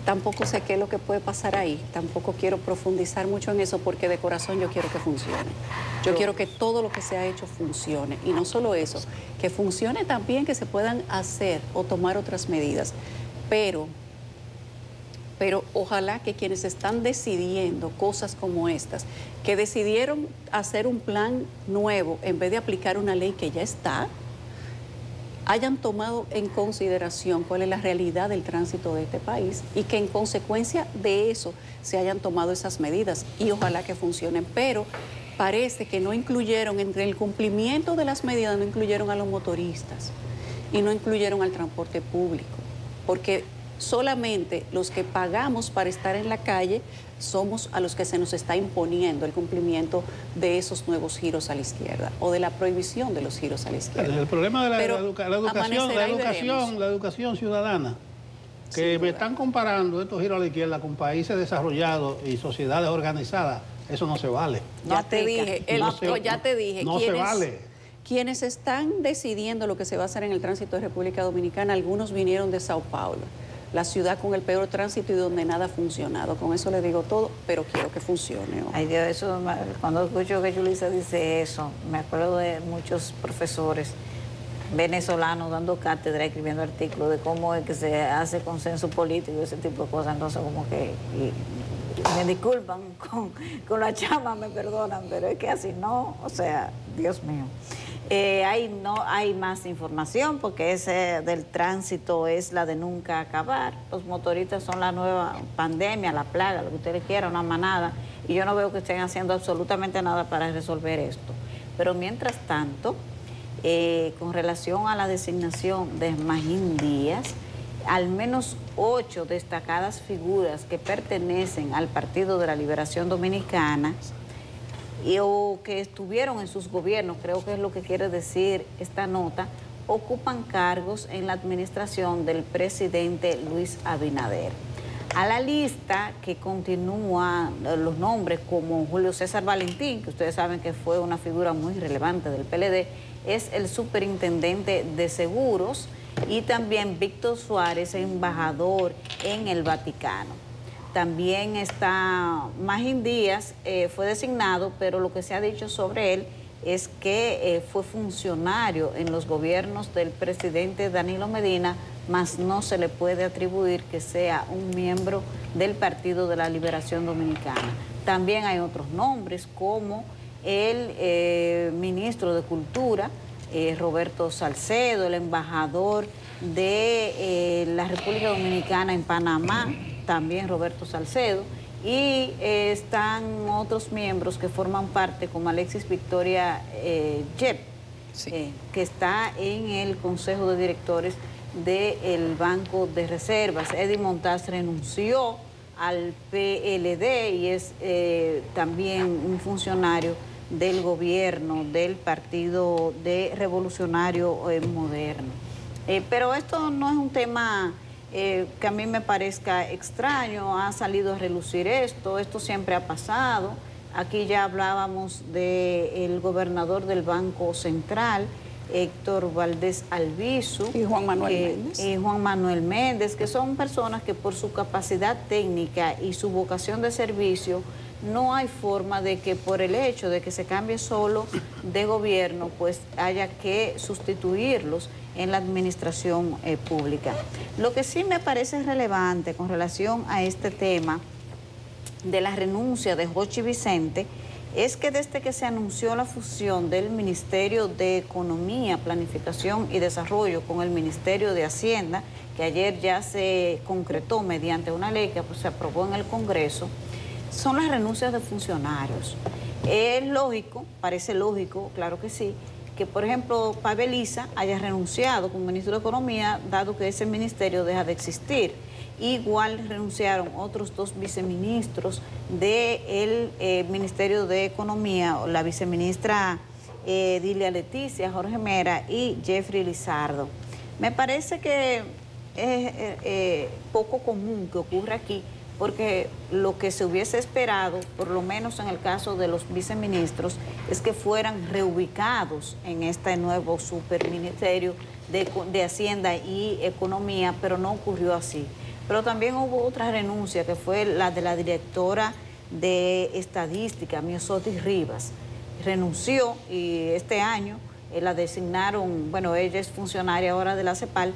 tampoco sé qué es lo que puede pasar ahí. Tampoco quiero profundizar mucho en eso porque de corazón yo quiero que funcione. Yo quiero que todo lo que se ha hecho funcione. Y no solo eso, que funcione también, que se puedan hacer o tomar otras medidas. Pero ojalá que quienes están decidiendo cosas como estas, que decidieron hacer un plan nuevo en vez de aplicar una ley que ya está, hayan tomado en consideración cuál es la realidad del tránsito de este país y que en consecuencia de eso se hayan tomado esas medidas y ojalá que funcionen. Pero parece que no incluyeron, entre el cumplimiento de las medidas, no incluyeron a los motoristas y no incluyeron al transporte público, porque solamente los que pagamos para estar en la calle somos a los que se nos está imponiendo el cumplimiento de esos nuevos giros a la izquierda o de la prohibición de los giros a la izquierda. El problema de la educación ciudadana, que me están comparando estos giros a la izquierda con países desarrollados y sociedades organizadas, eso no se vale. Ya te dije, no se vale. Quienes están decidiendo lo que se va a hacer en el tránsito de República Dominicana, algunos vinieron de Sao Paulo, la ciudad con el peor tránsito y donde nada ha funcionado. Con eso le digo todo, pero quiero que funcione. Ay Dios, eso, cuando escucho que Yulisa dice eso, me acuerdo de muchos profesores venezolanos dando cátedra, escribiendo artículos de cómo es que se hace consenso político y ese tipo de cosas. Entonces, como que me disculpan con la chama, me perdonan, pero es que así no, o sea, Dios mío. No hay más información porque ese del tránsito es la de nunca acabar. Los motoristas son la nueva pandemia, la plaga, lo que ustedes quieran, una manada, y yo no veo que estén haciendo absolutamente nada para resolver esto. Pero mientras tanto, con relación a la designación de Magín Díaz, al menos 8 destacadas figuras que pertenecen al Partido de la Liberación Dominicana o que estuvieron en sus gobiernos, creo que es lo que quiere decir esta nota, ocupan cargos en la administración del presidente Luis Abinader. A la lista que continúa los nombres como Julio César Valentín, que ustedes saben que fue una figura muy relevante del PLD, es el superintendente de seguros, y también Víctor Suárez, embajador en el Vaticano. También está Magín Díaz, fue designado, pero lo que se ha dicho sobre él es que fue funcionario en los gobiernos del presidente Danilo Medina, mas no se le puede atribuir que sea un miembro del Partido de la Liberación Dominicana. También hay otros nombres como el ministro de Cultura, Roberto Salcedo, el embajador de la República Dominicana en Panamá, también Roberto Salcedo, y están otros miembros que forman parte, como Alexis Victoria Yep, sí, que está en el Consejo de Directores del Banco de Reservas. Eddie Montaz renunció al PLD y es también un funcionario del gobierno del Partido de Revolucionario Moderno. Pero esto no es un tema que a mí me parezca extraño, ha salido a relucir esto siempre ha pasado. Aquí ya hablábamos del gobernador del Banco Central, Héctor Valdés Albizu. Y Juan Manuel Méndez. Y Juan Manuel Méndez, que son personas que por su capacidad técnica y su vocación de servicio, no hay forma de que por el hecho de que se cambie solo de gobierno, pues haya que sustituirlos en la administración pública. Lo que sí me parece relevante con relación a este tema de la renuncia de Jochi Vicente es que desde que se anunció la fusión del Ministerio de Economía, Planificación y Desarrollo con el Ministerio de Hacienda, que ayer ya se concretó mediante una ley que pues, se aprobó en el Congreso, son las renuncias de funcionarios. Es lógico, parece lógico, claro que sí, que por ejemplo Paveliza haya renunciado como ministro de Economía, dado que ese ministerio deja de existir. Igual renunciaron otros 2 viceministros del Ministerio de Economía, la viceministra Dilia Leticia, Jorge Mera y Jeffrey Lizardo. Me parece que es poco común que ocurra aquí, porque lo que se hubiese esperado, por lo menos en el caso de los viceministros, es que fueran reubicados en este nuevo superministerio de Hacienda y Economía, pero no ocurrió así. Pero también hubo otra renuncia, que fue la de la directora de Estadística, Miosotis Rivas. Renunció y este año la designaron, bueno, ella es funcionaria ahora de la CEPAL,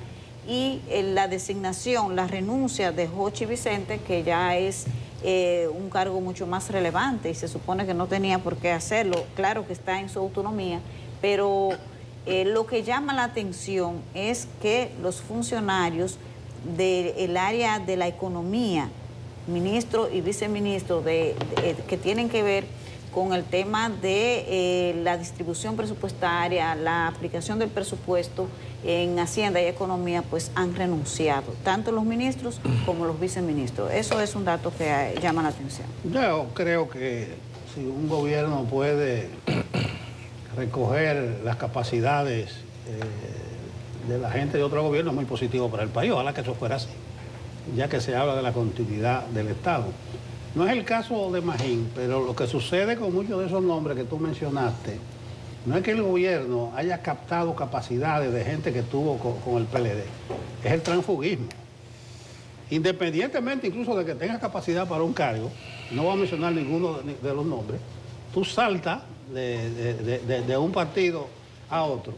y la designación, la renuncia de Jochi Vicente, que ya es un cargo mucho más relevante y se supone que no tenía por qué hacerlo, claro que está en su autonomía, pero lo que llama la atención es que los funcionarios del área de la economía, ministro y viceministro, que tienen que ver con el tema de la distribución presupuestaria, la aplicación del presupuesto en Hacienda y Economía, pues han renunciado, tanto los ministros como los viceministros. Eso es un dato que llama la atención. Yo creo que si un gobierno puede recoger las capacidades de la gente de otro gobierno, es muy positivo para el país. Ojalá que eso fuera así, ya que se habla de la continuidad del Estado. No es el caso de Magín, pero lo que sucede con muchos de esos nombres que tú mencionaste, no es que el gobierno haya captado capacidades de gente que estuvo con el PLD, es el transfugismo. Independientemente incluso de que tengas capacidad para un cargo, no voy a mencionar ninguno de los nombres, tú saltas de un partido a otro.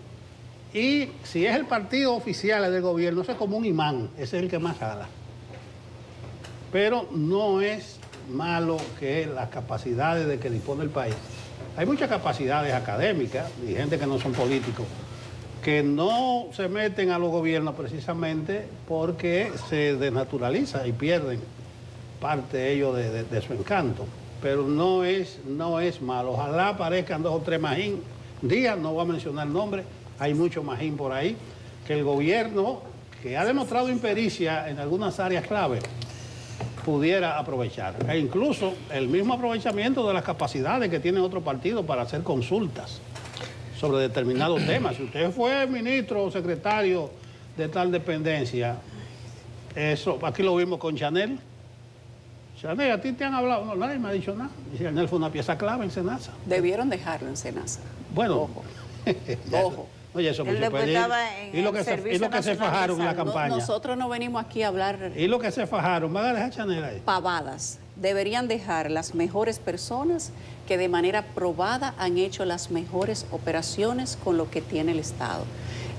Y si es el partido oficial del gobierno, ese es como un imán, ese es el que más jala. Pero no es malo que las capacidades de que dispone el país. Hay muchas capacidades académicas y gente que no son políticos que no se meten a los gobiernos precisamente porque se desnaturaliza y pierden parte de ellos de su encanto. Pero no es malo. Ojalá aparezcan 2 o 3 Magín Díaz, no voy a mencionar nombres, hay mucho Magín por ahí, que el gobierno, que ha demostrado impericia en algunas áreas clave, pudiera aprovechar. E incluso el mismo aprovechamiento de las capacidades que tiene otro partido para hacer consultas sobre determinados temas. Si usted fue ministro o secretario de tal dependencia, eso, aquí lo vimos con Chanel. Chanel, ¿a ti te han hablado? No, nadie me ha dicho nada. Y Chanel fue una pieza clave en Senasa. Debieron dejarlo en Senasa. Bueno, ojo. Ojo. Oye, eso Él mucho pedir. en el Servicio que se Nacional fajaron en la de Salud. campaña. Nosotros no venimos aquí a hablar Y lo que se fajaron, van a dejar Chanel ahí. pavadas. Deberían dejar las mejores personas que de manera probada han hecho las mejores operaciones con lo que tiene el Estado.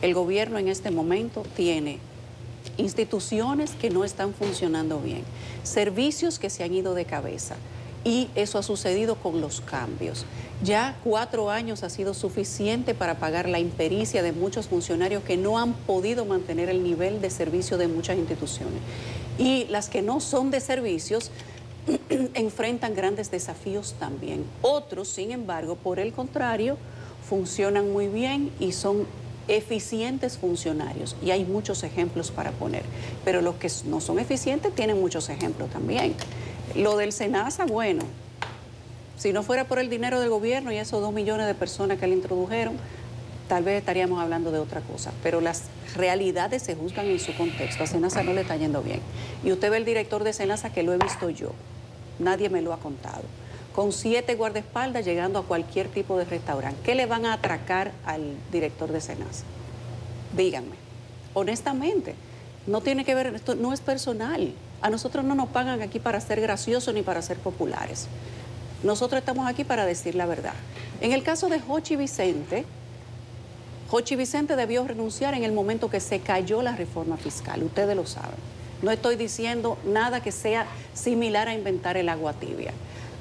El gobierno en este momento tiene instituciones que no están funcionando bien, servicios que se han ido de cabeza, y eso ha sucedido con los cambios. Ya 4 años ha sido suficiente para pagar la impericia de muchos funcionarios que no han podido mantener el nivel de servicio de muchas instituciones. Y las que no son de servicios enfrentan grandes desafíos también. Otros, sin embargo, por el contrario, funcionan muy bien y son eficientes funcionarios. Y hay muchos ejemplos para poner. Pero los que no son eficientes tienen muchos ejemplos también. Lo del Senasa, bueno, si no fuera por el dinero del gobierno y esos 2 millones de personas que le introdujeron, tal vez estaríamos hablando de otra cosa. Pero las realidades se juzgan en su contexto. A Senasa no le está yendo bien. Y usted ve el director de Senasa, que lo he visto yo. Nadie me lo ha contado. con 7 guardaespaldas llegando a cualquier tipo de restaurante. ¿Qué le van a atracar al director de SENASA? Díganme, honestamente, no tiene que ver, esto no es personal. A nosotros no nos pagan aquí para ser graciosos ni para ser populares. Nosotros estamos aquí para decir la verdad. En el caso de Jochi Vicente debió renunciar en el momento que se cayó la reforma fiscal, ustedes lo saben. No estoy diciendo nada que sea similar a inventar el agua tibia.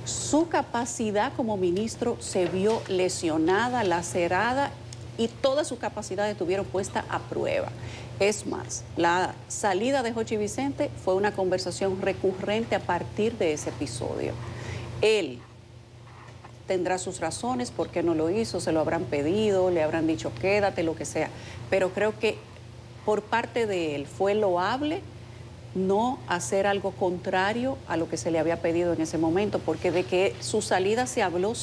Su capacidad como ministro se vio lesionada, lacerada y todas sus capacidades estuvieron puestas a prueba. Es más, la salida de Jochi Vicente fue una conversación recurrente a partir de ese episodio. Él tendrá sus razones por qué no lo hizo, se lo habrán pedido, le habrán dicho quédate, lo que sea, pero creo que por parte de él fue loable no hacer algo contrario a lo que se le había pedido en ese momento, porque de que su salida se habló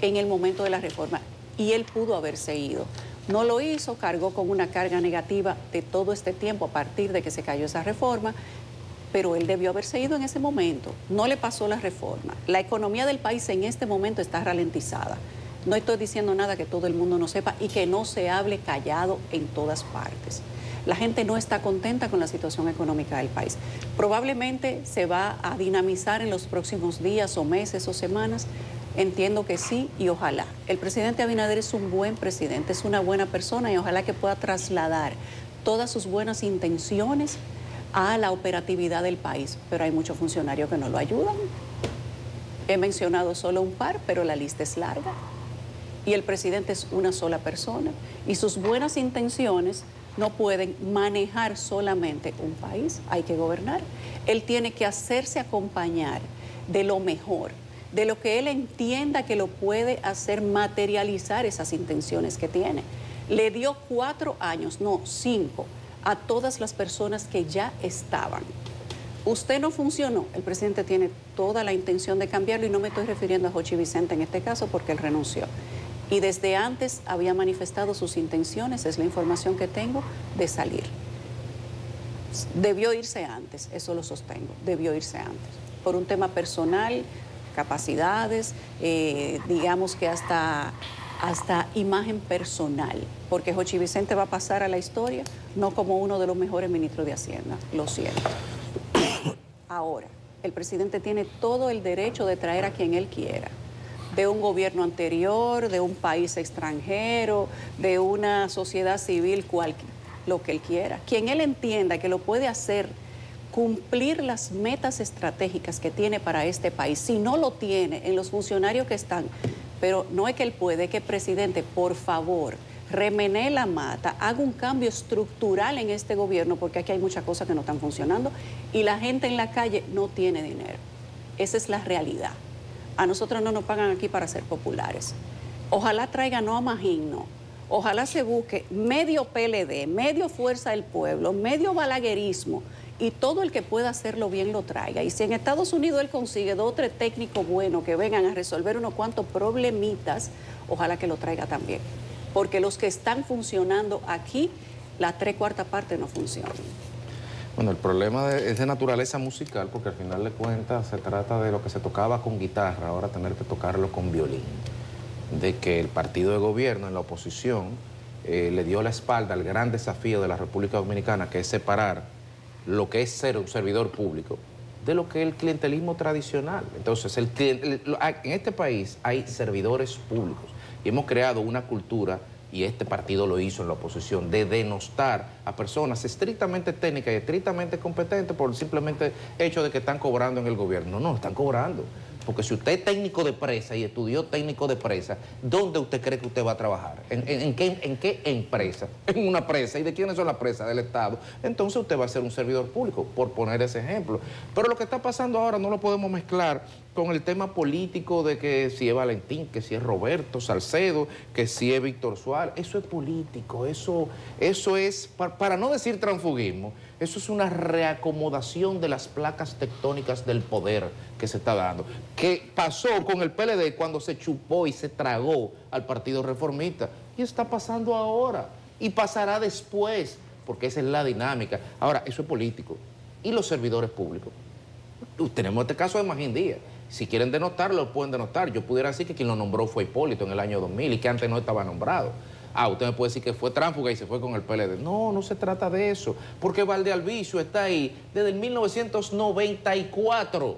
en el momento de la reforma y él pudo haberse ido. No lo hizo, cargó con una carga negativa de todo este tiempo a partir de que se cayó esa reforma, pero él debió haberse ido en ese momento. No le pasó la reforma. La economía del país en este momento está ralentizada. No estoy diciendo nada que todo el mundo no sepa y que no se hable callado en todas partes. La gente no está contenta con la situación económica del país. Probablemente se va a dinamizar en los próximos días o meses o semanas. Entiendo que sí y ojalá. El presidente Abinader es un buen presidente, es una buena persona y ojalá que pueda trasladar todas sus buenas intenciones a la operatividad del país. Pero hay muchos funcionarios que no lo ayudan. He mencionado solo un par, pero la lista es larga. Y el presidente es una sola persona y sus buenas intenciones no pueden manejar solamente un país, hay que gobernar. Él tiene que hacerse acompañar de lo mejor, de lo que él entienda que lo puede hacer materializar esas intenciones que tiene. Le dio 4 años, no 5, a todas las personas que ya estaban. Usted no funcionó, el presidente tiene toda la intención de cambiarlo y no me estoy refiriendo a Jochi Vicente en este caso porque él renunció. Y desde antes había manifestado sus intenciones, es la información que tengo, de salir. Debió irse antes, eso lo sostengo, debió irse antes. Por un tema personal, capacidades, digamos que hasta imagen personal, porque Jochi Vicente va a pasar a la historia no como uno de los mejores ministros de Hacienda, lo siento. Ahora, el presidente tiene todo el derecho de traer a quien él quiera, de un gobierno anterior, de un país extranjero, de una sociedad civil, lo que él quiera. Quien él entienda que lo puede hacer cumplir las metas estratégicas que tiene para este país. Si no lo tiene en los funcionarios que están, pero no es que él puede, es que presidente, por favor, remenee la mata, haga un cambio estructural en este gobierno, porque aquí hay muchas cosas que no están funcionando y la gente en la calle no tiene dinero. Esa es la realidad. A nosotros no nos pagan aquí para ser populares. Ojalá traiga no a Magín, no. Ojalá se busque medio PLD, medio Fuerza del Pueblo, medio balaguerismo y todo el que pueda hacerlo bien lo traiga. Y si en Estados Unidos él consigue 2 o 3 técnicos buenos que vengan a resolver unos cuantos problemitas, ojalá que lo traiga también. Porque los que están funcionando aquí, la 3/4 parte no funcionan. Bueno, el problema es de naturaleza musical, porque al final de cuentas se trata de lo que se tocaba con guitarra, ahora tener que tocarlo con violín. De que el partido de gobierno en la oposición le dio la espalda al gran desafío de la República Dominicana, que es separar lo que es ser un servidor público de lo que es el clientelismo tradicional. Entonces, en este país hay servidores públicos y hemos creado una cultura, y este partido lo hizo en la oposición, de denostar a personas estrictamente técnicas y estrictamente competentes por el simplemente hecho de que están cobrando en el gobierno. No, están cobrando. Porque si usted es técnico de presa y estudió técnico de presa, ¿dónde usted cree que usted va a trabajar? ¿En qué empresa? En una presa. ¿Y de quiénes son las presas? Del Estado. Entonces usted va a ser un servidor público, por poner ese ejemplo. Pero lo que está pasando ahora no lo podemos mezclar con el tema político de que si es Valentín, que si es Roberto Salcedo, que si es Víctor Suárez. Eso es político, eso es, para no decir transfugismo, eso es una reacomodación de las placas tectónicas del poder que se está dando. Que pasó con el PLD cuando se chupó y se tragó al Partido Reformista. Y está pasando ahora. Y pasará después, porque esa es la dinámica. Ahora, eso es político. ¿Y los servidores públicos? Tenemos este caso de Magín Díaz. Si quieren denotarlo, lo pueden denotar. Yo pudiera decir que quien lo nombró fue Hipólito en el año 2000 y que antes no estaba nombrado. Usted me puede decir que fue tránsfuga y se fue con el PLD. No, no se trata de eso, porque Valdealbizu está ahí desde el 1994.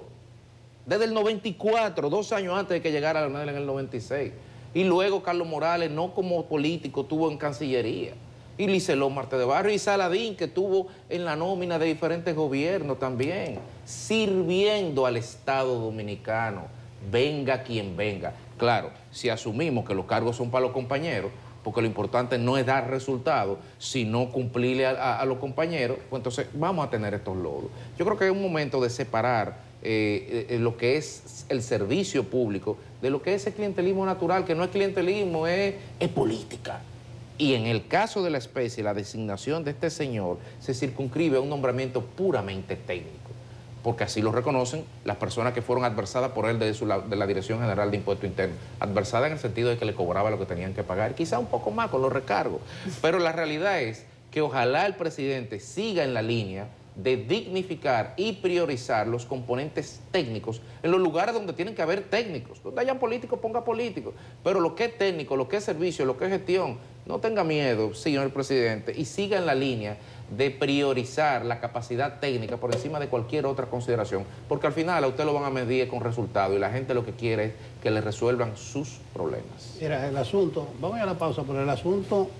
Desde el 94, 2 años antes de que llegara Leonel en el 96. Y luego Carlos Morales, no como político, tuvo en Cancillería. Y Liceló Marte de Barrio y Saladín, que tuvo en la nómina de diferentes gobiernos también, sirviendo al Estado Dominicano, venga quien venga. Claro, si asumimos que los cargos son para los compañeros, porque lo importante no es dar resultados, sino cumplirle a los compañeros, pues entonces vamos a tener estos lodos. Yo creo que es un momento de separar lo que es el servicio público de lo que es el clientelismo natural, que no es clientelismo, es política. Y en el caso de la especie, la designación de este señor se circunscribe a un nombramiento puramente técnico, porque así lo reconocen las personas que fueron adversadas por él de la Dirección General de Impuestos Internos. Adversadas en el sentido de que le cobraba lo que tenían que pagar, quizá un poco más con los recargos. Pero la realidad es que ojalá el presidente siga en la línea de dignificar y priorizar los componentes técnicos en los lugares donde tienen que haber técnicos. Donde hayan políticos, ponga políticos. Pero lo que es técnico, lo que es servicio, lo que es gestión, no tenga miedo, señor presidente, y siga en la línea de priorizar la capacidad técnica por encima de cualquier otra consideración, porque al final a usted lo van a medir con resultados y la gente lo que quiere es que le resuelvan sus problemas. Mira, el asunto, vamos a la pausa, pero el asunto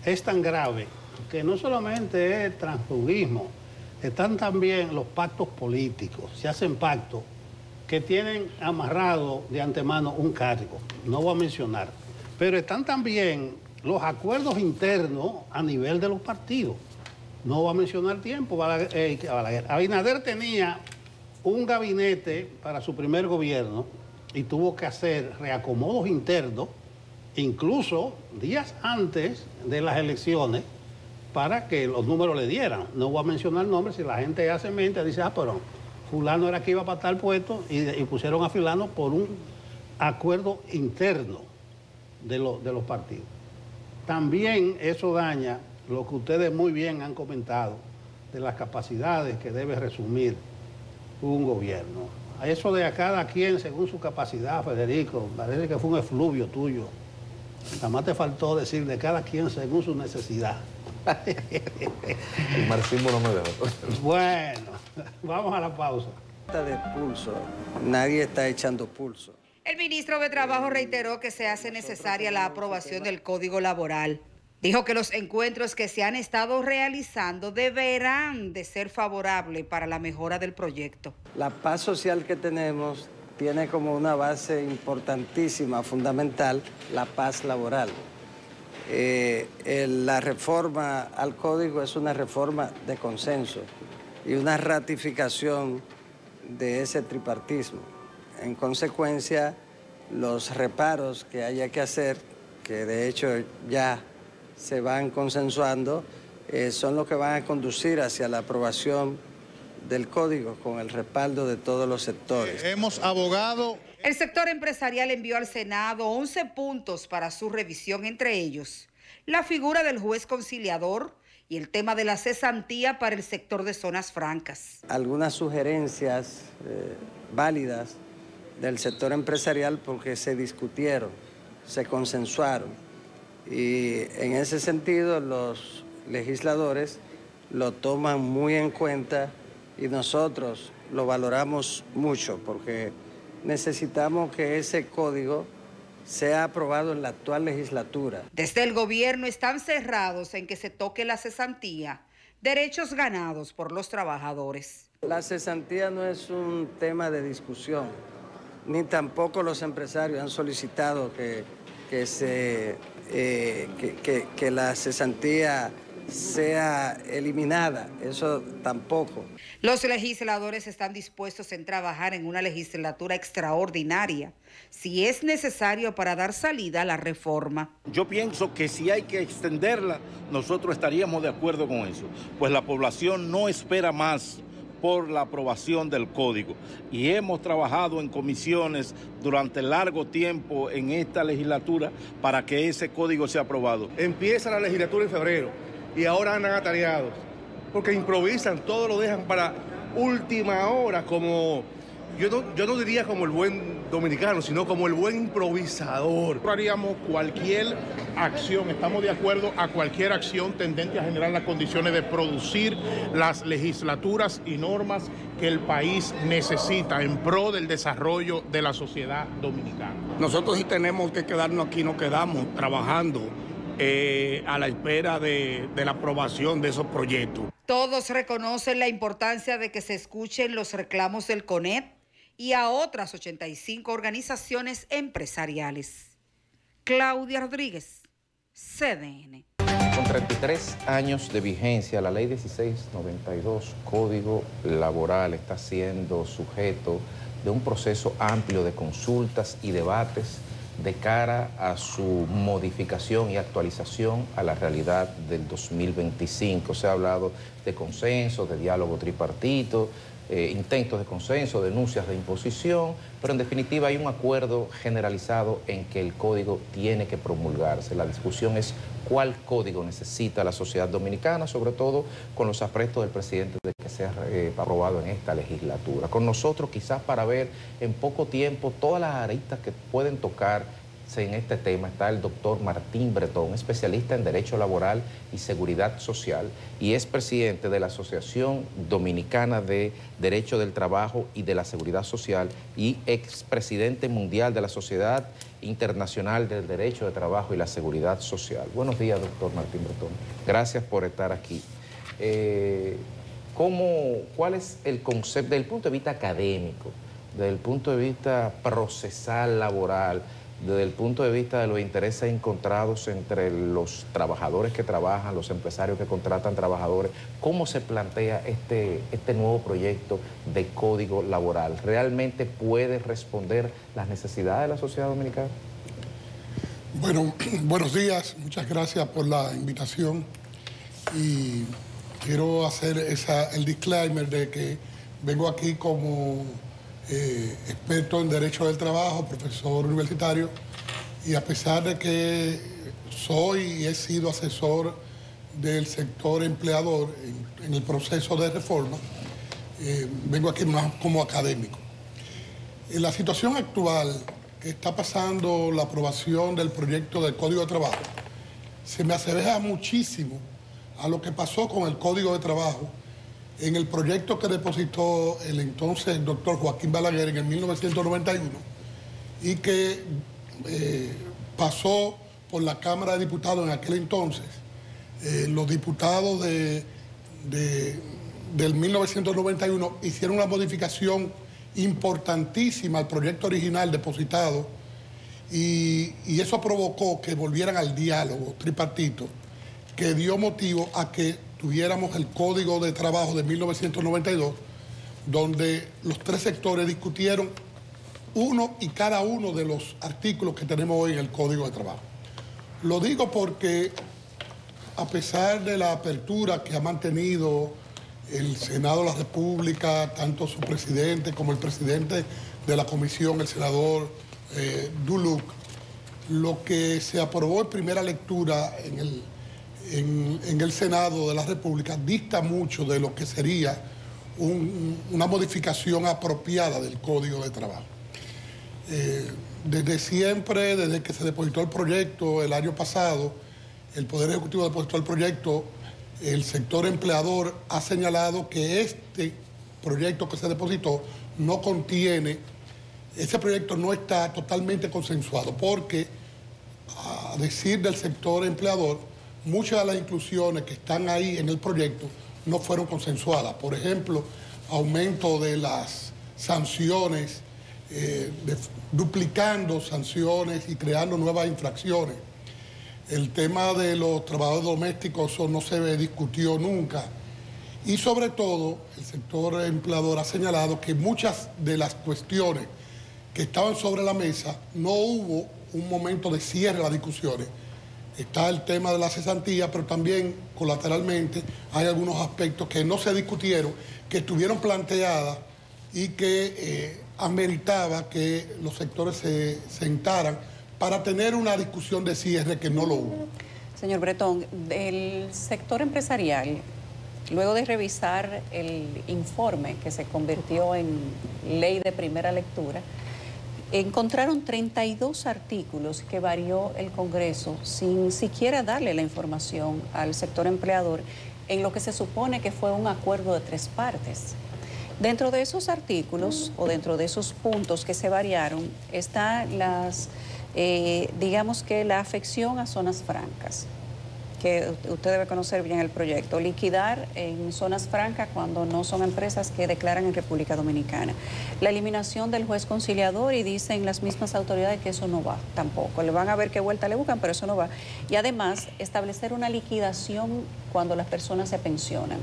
es tan grave que no solamente es transfugismo, están también los pactos políticos. Se hacen pactos que tienen amarrado de antemano un cargo, no voy a mencionar, pero están también los acuerdos internos a nivel de los partidos. No voy a mencionar tiempo. Abinader tenía un gabinete para su primer gobierno y tuvo que hacer reacomodos internos, incluso días antes de las elecciones, para que los números le dieran. No voy a mencionar nombres, si la gente hace mente, dice, pero fulano era que iba para tal puesto y pusieron a fulano por un acuerdo interno de los partidos. También eso daña lo que ustedes muy bien han comentado de las capacidades que debe resumir un gobierno. A eso de a cada quien según su capacidad, Federico, parece que fue un efluvio tuyo. Nada más te faltó decir de cada quien según su necesidad. El marxismo no me dejó. Bueno, vamos a la pausa. De pulso, nadie está echando pulso. El ministro de Trabajo reiteró que se hace necesaria la aprobación del Código Laboral. Dijo que los encuentros que se han estado realizando deberán de ser favorables para la mejora del proyecto. La paz social que tenemos tiene como una base importantísima, fundamental, la paz laboral. La reforma al Código es una reforma de consenso y una ratificación de ese tripartismo. En consecuencia, los reparos que haya que hacer, que de hecho ya se van consensuando, son los que van a conducir hacia la aprobación del Código con el respaldo de todos los sectores. Hemos abogado. El sector empresarial envió al Senado 11 puntos para su revisión, entre ellos la figura del juez conciliador y el tema de la cesantía para el sector de zonas francas. Algunas sugerencias válidas del sector empresarial porque se discutieron, se consensuaron y en ese sentido los legisladores lo toman muy en cuenta y nosotros lo valoramos mucho porque necesitamos que ese código sea aprobado en la actual legislatura. Desde el gobierno están cerrados en que se toque la cesantía, derechos ganados por los trabajadores. La cesantía no es un tema de discusión, ni tampoco los empresarios han solicitado que la cesantía sea eliminada, eso tampoco. Los legisladores están dispuestos en trabajar en una legislatura extraordinaria, si es necesario para dar salida a la reforma. Yo pienso que si hay que extenderla, nosotros estaríamos de acuerdo con eso, pues la población no espera más por la aprobación del código y hemos trabajado en comisiones durante largo tiempo en esta legislatura para que ese código sea aprobado. Empieza la legislatura en febrero y ahora andan atareados porque improvisan, todo lo dejan para última hora como yo no diría como el buen dominicano, sino como el buen improvisador. Haríamos cualquier acción, estamos de acuerdo a cualquier acción tendente a generar las condiciones de producir las legislaturas y normas que el país necesita en pro del desarrollo de la sociedad dominicana. Nosotros, si tenemos que quedarnos aquí, nos quedamos trabajando a la espera de la aprobación de esos proyectos. Todos reconocen la importancia de que se escuchen los reclamos del CONET y a otras 85 organizaciones empresariales. Claudia Rodríguez, CDN. Con 33 años de vigencia, la Ley 1692, Código Laboral, está siendo sujeto de un proceso amplio de consultas y debates de cara a su modificación y actualización a la realidad del 2025. Se ha hablado de consenso, de diálogo tripartito, intentos de consenso, denuncias de imposición, pero en definitiva hay un acuerdo generalizado en que el código tiene que promulgarse. La discusión es cuál código necesita la sociedad dominicana, sobre todo con los aprestos del presidente de que sea aprobado en esta legislatura. Con nosotros quizás para ver en poco tiempo todas las aristas que pueden tocar en este tema está el doctor Martín Bretón, especialista en Derecho Laboral y Seguridad Social y es presidente de la Asociación Dominicana de Derecho del Trabajo y de la Seguridad Social y expresidente mundial de la Sociedad Internacional del Derecho de Trabajo y la Seguridad Social. Buenos días, doctor Martín Bretón. Gracias por estar aquí. ¿Cuál es el concepto desde el punto de vista académico, desde el punto de vista procesal laboral, desde el punto de vista de los intereses encontrados entre los trabajadores que trabajan, los empresarios que contratan trabajadores, cómo se plantea este nuevo proyecto de código laboral? ¿Realmente puede responder las necesidades de la sociedad dominicana? Bueno, buenos días, muchas gracias por la invitación y quiero hacer el disclaimer de que vengo aquí como experto en Derecho del Trabajo, profesor universitario, y a pesar de que soy y he sido asesor del sector empleador en el proceso de reforma, vengo aquí más como académico. En la situación actual que está pasando la aprobación del proyecto del Código de Trabajo, se me asemeja muchísimo a lo que pasó con el Código de Trabajo en el proyecto que depositó el entonces doctor Joaquín Balaguer en el 1991 y que pasó por la Cámara de Diputados en aquel entonces. Los diputados del 1991 hicieron una modificación importantísima al proyecto original depositado y eso provocó que volvieran al diálogo tripartito que dio motivo a que tuviéramos el Código de Trabajo de 1992, donde los tres sectores discutieron uno y cada uno de los artículos que tenemos hoy en el Código de Trabajo. Lo digo porque a pesar de la apertura que ha mantenido el Senado de la República, tanto su presidente como el presidente de la comisión, el senador Duluc, lo que se aprobó en primera lectura en el Senado de la República dista mucho de lo que sería una modificación apropiada del Código de Trabajo. Desde siempre, desde que se depositó el proyecto el año pasado, el Poder Ejecutivo depositó el proyecto, el sector empleador ha señalado que este proyecto que se depositó no contiene, ese proyecto no está totalmente consensuado porque, a decir del sector empleador, muchas de las inclusiones que están ahí en el proyecto no fueron consensuadas. Por ejemplo, aumento de las sanciones, duplicando sanciones y creando nuevas infracciones. El tema de los trabajadores domésticos, eso no se discutió nunca. Y sobre todo, el sector empleador ha señalado que muchas de las cuestiones que estaban sobre la mesa, no hubo un momento de cierre de las discusiones. Está el tema de la cesantía, pero también colateralmente hay algunos aspectos que no se discutieron, que estuvieron planteadas y que ameritaba que los sectores se sentaran para tener una discusión de cierre que no lo hubo. Señor Bretón, el sector empresarial luego de revisar el informe que se convirtió en ley de primera lectura, encontraron 32 artículos que varió el Congreso sin siquiera darle la información al sector empleador en lo que se supone que fue un acuerdo de 3 partes. Dentro de esos artículos o dentro de esos puntos que se variaron está digamos que la afección a zonas francas, que usted debe conocer bien el proyecto, liquidar en zonas francas cuando no son empresas que declaran en República Dominicana. La eliminación del juez conciliador, y dicen las mismas autoridades que eso no va tampoco. Le van a ver qué vuelta le buscan, pero eso no va. Y además, establecer una liquidación cuando las personas se pensionan.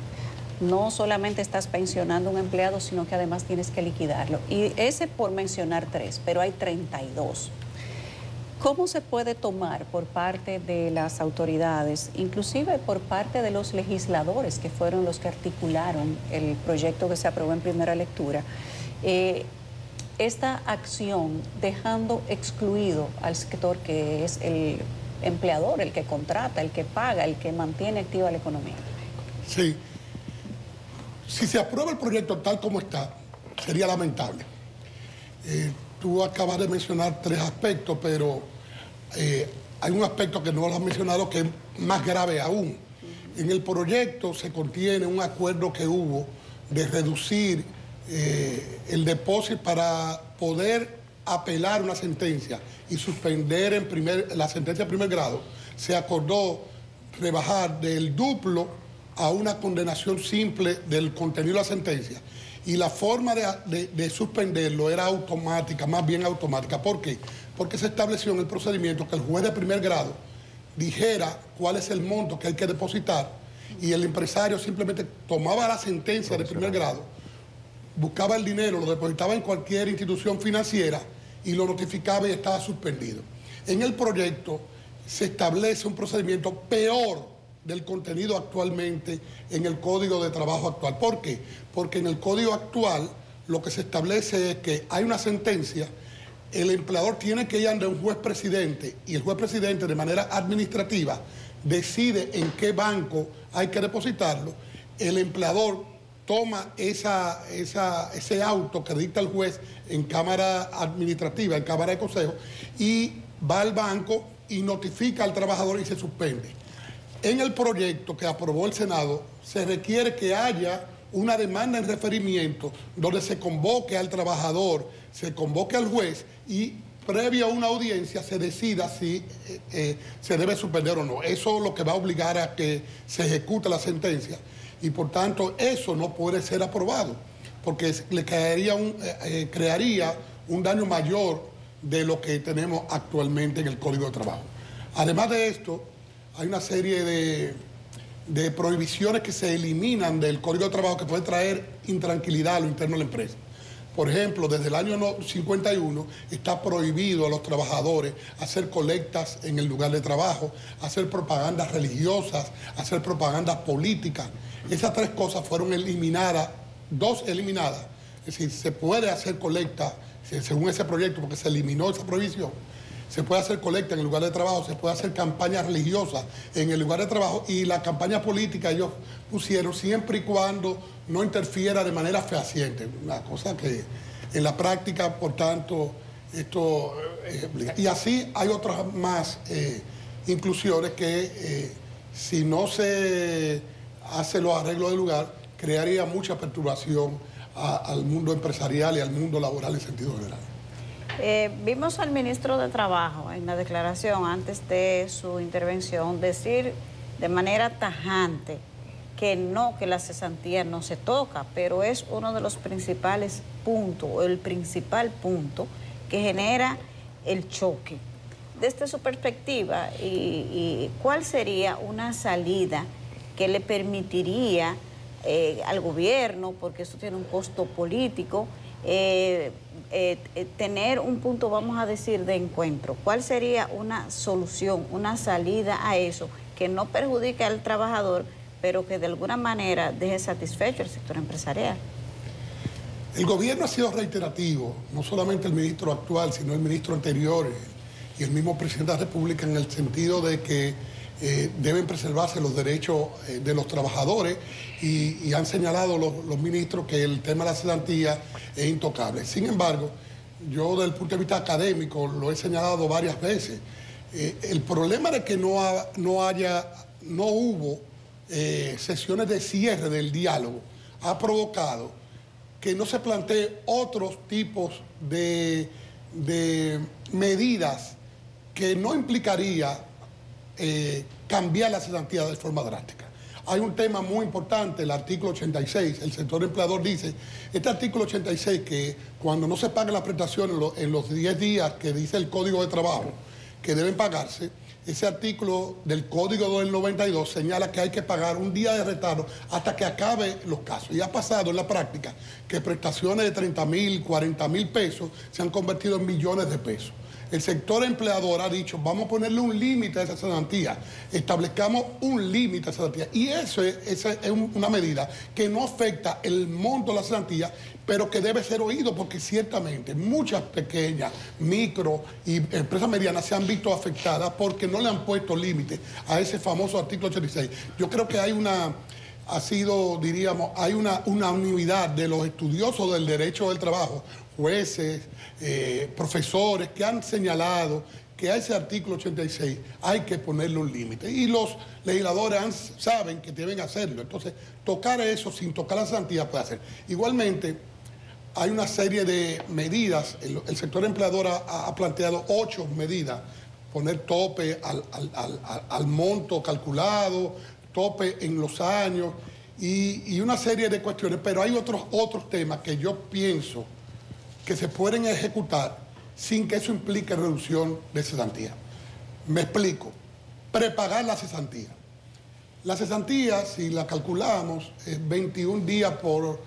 No solamente estás pensionando a un empleado, sino que además tienes que liquidarlo. Y ese por mencionar 3, pero hay 32. ¿Cómo se puede tomar por parte de las autoridades, inclusive por parte de los legisladores que fueron los que articularon el proyecto que se aprobó en primera lectura, esta acción dejando excluido al sector que es el empleador, el que contrata, el que paga, el que mantiene activa la economía? Sí. Si se aprueba el proyecto tal como está, sería lamentable. Tú acabas de mencionar 3 aspectos, pero hay un aspecto que no lo has mencionado que es más grave aún. En el proyecto se contiene un acuerdo que hubo de reducir el depósito para poder apelar una sentencia y suspender la sentencia de primer grado. Se acordó rebajar del duplo a una condenación simple del contenido de la sentencia. Y la forma de suspenderlo era automática, más bien automática. ¿Por qué? Porque se estableció en el procedimiento que el juez de primer grado dijera cuál es el monto que hay que depositar y el empresario simplemente tomaba la sentencia de primer grado, buscaba el dinero, lo depositaba en cualquier institución financiera y lo notificaba y estaba suspendido. En el proyecto se establece un procedimiento peor del contenido actualmente en el Código de Trabajo actual. ¿Por qué? Porque en el Código actual lo que se establece es que hay una sentencia, el empleador tiene que ir ante un juez presidente y el juez presidente de manera administrativa decide en qué banco hay que depositarlo, el empleador toma ese auto que dicta el juez en Cámara Administrativa, en Cámara de Consejo, y va al banco y notifica al trabajador y se suspende. En el proyecto que aprobó el Senado se requiere que haya una demanda en referimiento donde se convoque al trabajador, se convoque al juez y previa a una audiencia se decida si se debe suspender o no. Eso es lo que va a obligar a que se ejecute la sentencia y por tanto eso no puede ser aprobado porque le crearía un daño mayor de lo que tenemos actualmente en el Código de Trabajo. Además de esto, hay una serie de prohibiciones que se eliminan del Código de Trabajo que pueden traer intranquilidad a lo interno de la empresa. Por ejemplo, desde el año 51 está prohibido a los trabajadores hacer colectas en el lugar de trabajo, hacer propagandas religiosas, hacer propagandas políticas. Esas 3 cosas fueron eliminadas, 2 eliminadas. Es decir, se puede hacer colecta según ese proyecto porque se eliminó esa prohibición. Se puede hacer colecta en el lugar de trabajo, se puede hacer campañas religiosas en el lugar de trabajo y la campaña política ellos pusieron siempre y cuando no interfiera de manera fehaciente. Una cosa que en la práctica, por tanto, esto obliga. Y así hay otras más inclusiones que si no se hace los arreglos del lugar, crearía mucha perturbación al mundo empresarial y al mundo laboral en sentido general. Vimos al ministro de Trabajo en la declaración antes de su intervención decir de manera tajante que no, que la cesantía no se toca, pero es uno de los principales puntos, o el principal punto que genera el choque. Desde su perspectiva, ¿cuál sería una salida que le permitiría al gobierno, porque eso tiene un costo político, tener un punto, vamos a decir, de encuentro? ¿Cuál sería una solución, una salida a eso que no perjudique al trabajador, pero que de alguna manera deje satisfecho al sector empresarial? El gobierno ha sido reiterativo, no solamente el ministro actual, sino el ministro anterior y el mismo presidente de la República, en el sentido de que deben preservarse los derechos de los trabajadores y han señalado los ministros que el tema de la cesantía es intocable. Sin embargo, yo desde el punto de vista académico lo he señalado varias veces. El problema de que no hubo sesiones de cierre del diálogo ha provocado que no se planteen otros tipos de medidas que no implicaría cambiar la cesantía de forma drástica. Hay un tema muy importante, el artículo 86, el sector empleador dice, este artículo 86 que cuando no se paguen las prestaciones en los 10 días que dice el Código de Trabajo que deben pagarse, ese artículo del Código del 92 señala que hay que pagar un día de retardo hasta que acabe los casos. Y ha pasado en la práctica que prestaciones de 30,000, 40,000 pesos se han convertido en millones de pesos. El sector empleador ha dicho, vamos a ponerle un límite a esa cesantía, establezcamos un límite a esa cesantía. Y esa es una medida que no afecta el monto de la cesantía, pero que debe ser oído porque ciertamente muchas pequeñas, micro y empresas medianas se han visto afectadas porque no le han puesto límite a ese famoso artículo 86. Yo creo que hay una unanimidad de los estudiosos del derecho del trabajo, jueces, profesores, que han señalado que a ese artículo 86 hay que ponerle un límite. Y los legisladores saben que deben hacerlo. Entonces, tocar eso sin tocar la cesantía puede hacer. Igualmente, hay una serie de medidas. El sector empleador ha planteado 8 medidas. Poner tope al monto calculado, tope en los años y una serie de cuestiones. Pero hay otros temas que yo pienso que se pueden ejecutar sin que eso implique reducción de cesantía. Me explico. Prepagar la cesantía. La cesantía, si la calculamos, es 21 días por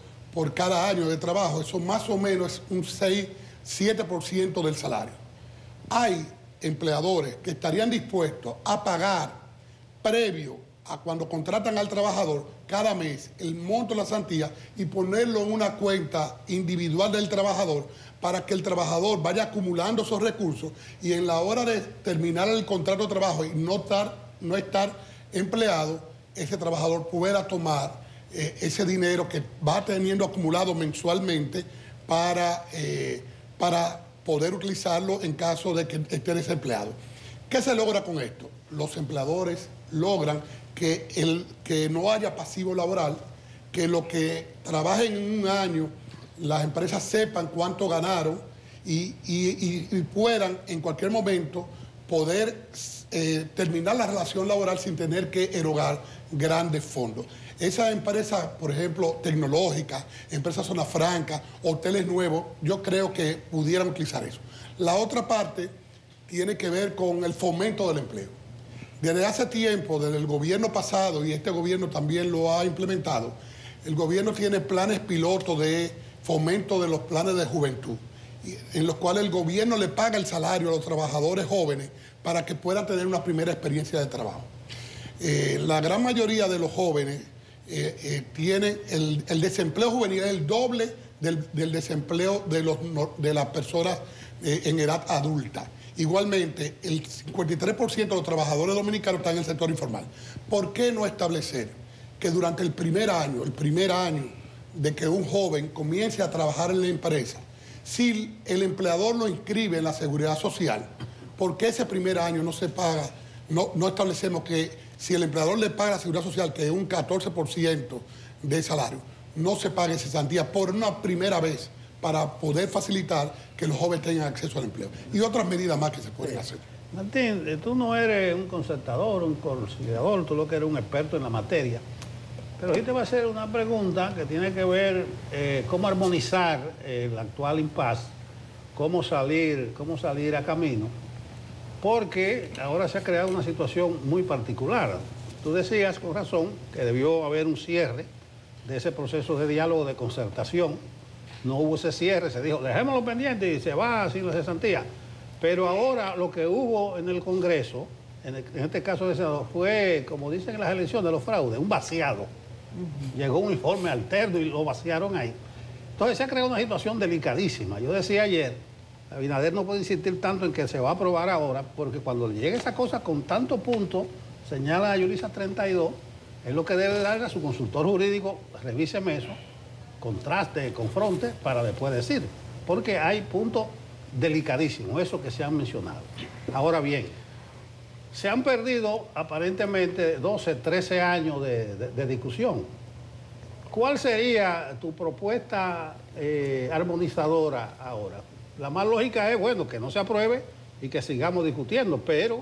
cada año de trabajo. Eso más o menos es un 6-7% del salario. Hay empleadores que estarían dispuestos a pagar previo a cuando contratan al trabajador cada mes el monto de la cesantía y ponerlo en una cuenta individual del trabajador para que el trabajador vaya acumulando esos recursos y en la hora de terminar el contrato de trabajo y no estar empleado, ese trabajador pueda tomar ese dinero que va teniendo acumulado mensualmente para poder utilizarlo en caso de que esté desempleado. ¿Qué se logra con esto? Los empleadores logran que no haya pasivo laboral, que lo que trabajen en un año, las empresas sepan cuánto ganaron y puedan en cualquier momento poder terminar la relación laboral sin tener que erogar grandes fondos. Esas empresas, por ejemplo, tecnológicas, empresas zona franca, hoteles nuevos, yo creo que pudieran utilizar eso. La otra parte tiene que ver con el fomento del empleo. Desde hace tiempo, desde el gobierno pasado, y este gobierno también lo ha implementado, el gobierno tiene planes pilotos de fomento de los planes de juventud, en los cuales el gobierno le paga el salario a los trabajadores jóvenes para que puedan tener una primera experiencia de trabajo. La gran mayoría de los jóvenes tienen el desempleo juvenil es el doble del desempleo de las personas en edad adulta. Igualmente, el 53% de los trabajadores dominicanos están en el sector informal. ¿Por qué no establecer que durante el primer año de que un joven comience a trabajar en la empresa, si el empleador lo inscribe en la seguridad social, ¿por qué ese primer año no se paga? No establecemos que si el empleador le paga la seguridad social, que es un 14% de salario, no se pague cesantía por una primera vez para poder facilitar que los jóvenes tengan acceso al empleo. Y otras medidas más que se pueden hacer. Martín, tú no eres un concertador, un conciliador, tú lo que eres un experto en la materia. Pero sí te voy a hacer una pregunta que tiene que ver cómo armonizar el actual impasse, cómo salir a camino, porque ahora se ha creado una situación muy particular. Tú decías con razón que debió haber un cierre de ese proceso de diálogo, de concertación. No hubo ese cierre, se dijo, dejémoslo pendiente y se va sin la cesantía. Pero ahora lo que hubo en el Congreso, en este caso del Senado, fue, como dicen en las elecciones de los fraudes, un vaciado. Llegó un informe alterno y lo vaciaron ahí. Entonces se ha creado una situación delicadísima. Yo decía ayer, Abinader no puede insistir tanto en que se va a aprobar ahora, porque cuando le llegue esa cosa con tanto punto señala a Yulisa 32, es lo que debe darle a su consultor jurídico, revíseme eso, contraste, confronte, para después decir. Porque hay puntos delicadísimos, esos que se han mencionado. Ahora bien, se han perdido aparentemente 12, 13 años de discusión. ¿Cuál sería tu propuesta armonizadora ahora? La más lógica es, bueno, que no se apruebe y que sigamos discutiendo, pero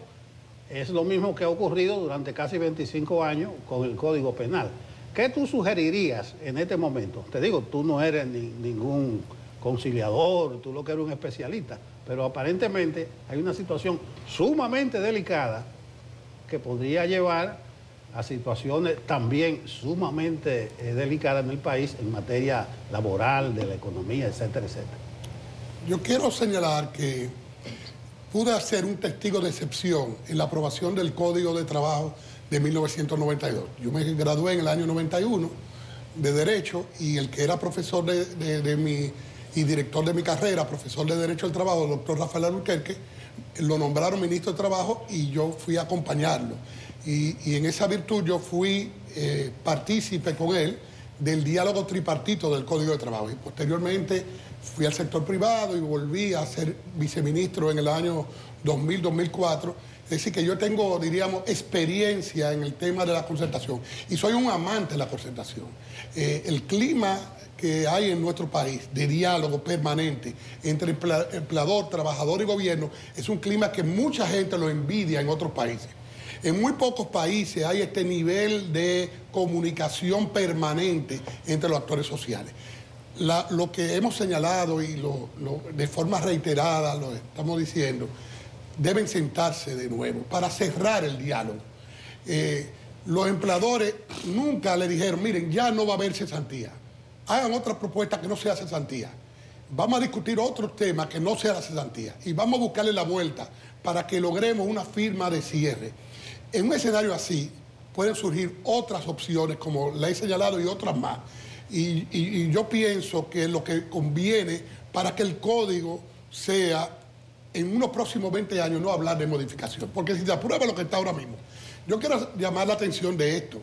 es lo mismo que ha ocurrido durante casi 25 años con el Código Penal. ¿Qué tú sugerirías en este momento? Te digo, tú no eres ningún conciliador, tú lo que eres un especialista, pero aparentemente hay una situación sumamente delicada que podría llevar a situaciones también sumamente delicadas en el país en materia laboral, de la economía, etcétera, etcétera. Yo quiero señalar que pude ser un testigo de excepción en la aprobación del Código de Trabajo de 1992. Yo me gradué en el año 91 de Derecho y el que era profesor y director de mi carrera, profesor de Derecho del Trabajo, el doctor Rafael Albuquerque, lo nombraron ministro de Trabajo y yo fui a acompañarlo. Y en esa virtud yo fui partícipe con él del diálogo tripartito del Código de Trabajo. Y posteriormente fui al sector privado y volví a ser viceministro en el año 2000-2004. Es decir, que yo tengo, diríamos, experiencia en el tema de la concertación. Y soy un amante de la concertación. El clima que hay en nuestro país de diálogo permanente entre empleador, trabajador y gobierno es un clima que mucha gente lo envidia en otros países. En muy pocos países hay este nivel de comunicación permanente entre los actores sociales. Lo que hemos señalado y de forma reiterada lo estamos diciendo, deben sentarse de nuevo para cerrar el diálogo. Los empleadores nunca le dijeron, miren, ya no va a haber cesantía. Hagan otra propuesta que no sea cesantía. Vamos a discutir otros temas que no sea la cesantía y vamos a buscarle la vuelta para que logremos una firma de cierre. En un escenario así pueden surgir otras opciones, como la he señalado, y otras más. Y yo pienso que lo que conviene para que el código sea, en unos próximos 20 años, no hablar de modificación. Porque si se aprueba lo que está ahora mismo. Yo quiero llamar la atención de esto.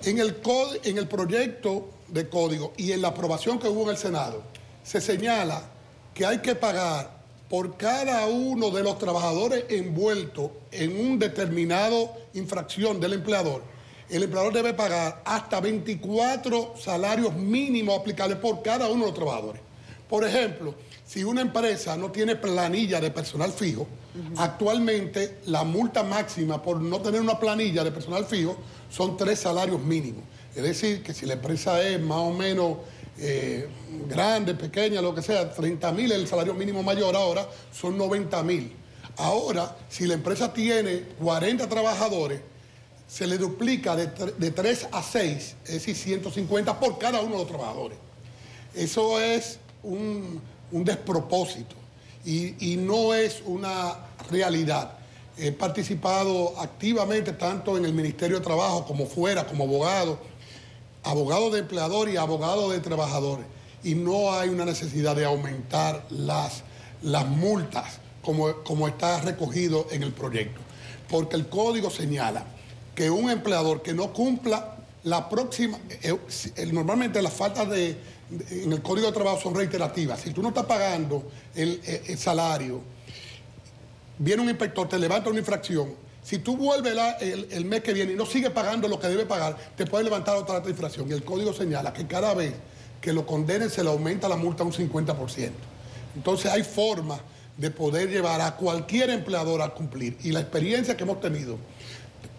En el proyecto de código y en la aprobación que hubo en el Senado, se señala que hay que pagar por cada uno de los trabajadores envueltos en un determinado infracción del empleador. El empleador debe pagar hasta 24 salarios mínimos aplicables por cada uno de los trabajadores. Por ejemplo, si una empresa no tiene planilla de personal fijo, actualmente la multa máxima por no tener una planilla de personal fijo son 3 salarios mínimos. Es decir, que si la empresa es más o menos grande, pequeña, lo que sea, 30.000 el salario mínimo mayor, ahora son 90.000. Ahora, si la empresa tiene 40 trabajadores, se le duplica de 3 a 6, es decir, 150 por cada uno de los trabajadores. Eso es un despropósito y no es una realidad. He participado activamente tanto en el Ministerio de Trabajo como fuera, como abogado de empleador y abogado de trabajadores. Y no hay una necesidad de aumentar las multas como está recogido en el proyecto. Porque el código señala que un empleador que no cumpla la próxima... normalmente las faltas en el Código de Trabajo son reiterativas. Si tú no estás pagando el salario, viene un inspector, te levanta una infracción. Si tú vuelves el mes que viene y no sigues pagando lo que debe pagar, te puede levantar otra infracción. Y el código señala que cada vez que lo condenen se le aumenta la multa un 50%. Entonces hay formas de poder llevar a cualquier empleador a cumplir. Y la experiencia que hemos tenido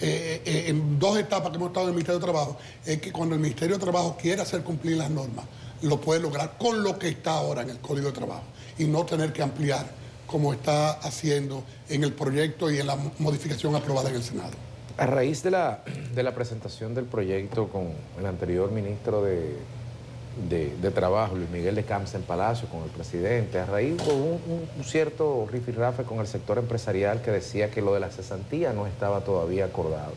en 2 etapas que hemos estado en el Ministerio de Trabajo es que cuando el Ministerio de Trabajo quiere hacer cumplir las normas, lo puede lograr con lo que está ahora en el Código de Trabajo y no tener que ampliar como está haciendo en el proyecto y en la modificación aprobada en el Senado. A raíz de la presentación del proyecto con el anterior ministro de Trabajo, Luis Miguel de Camps, en Palacio, con el presidente, a raíz de un cierto rifirrafe con el sector empresarial que decía que lo de la cesantía no estaba todavía acordado.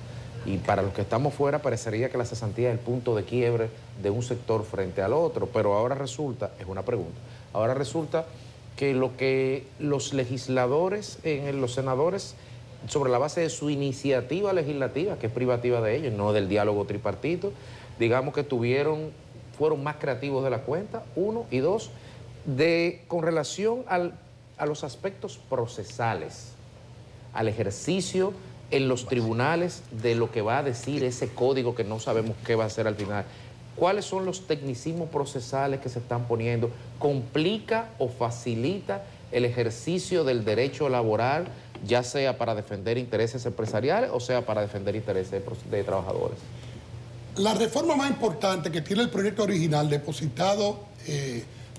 Y para los que estamos fuera parecería que la cesantía es el punto de quiebre de un sector frente al otro, pero ahora resulta, es una pregunta, ahora resulta que lo que los legisladores, los senadores, sobre la base de su iniciativa legislativa, que es privativa de ellos, no del diálogo tripartito, digamos que fueron más creativos de la cuenta, uno, y dos, con relación a los aspectos procesales, al ejercicio en los tribunales de lo que va a decir ese código que no sabemos qué va a hacer al final. ¿Cuáles son los tecnicismos procesales que se están poniendo? ¿Complica o facilita el ejercicio del derecho laboral, ya sea para defender intereses empresariales o sea para defender intereses de trabajadores? La reforma más importante que tiene el proyecto original depositado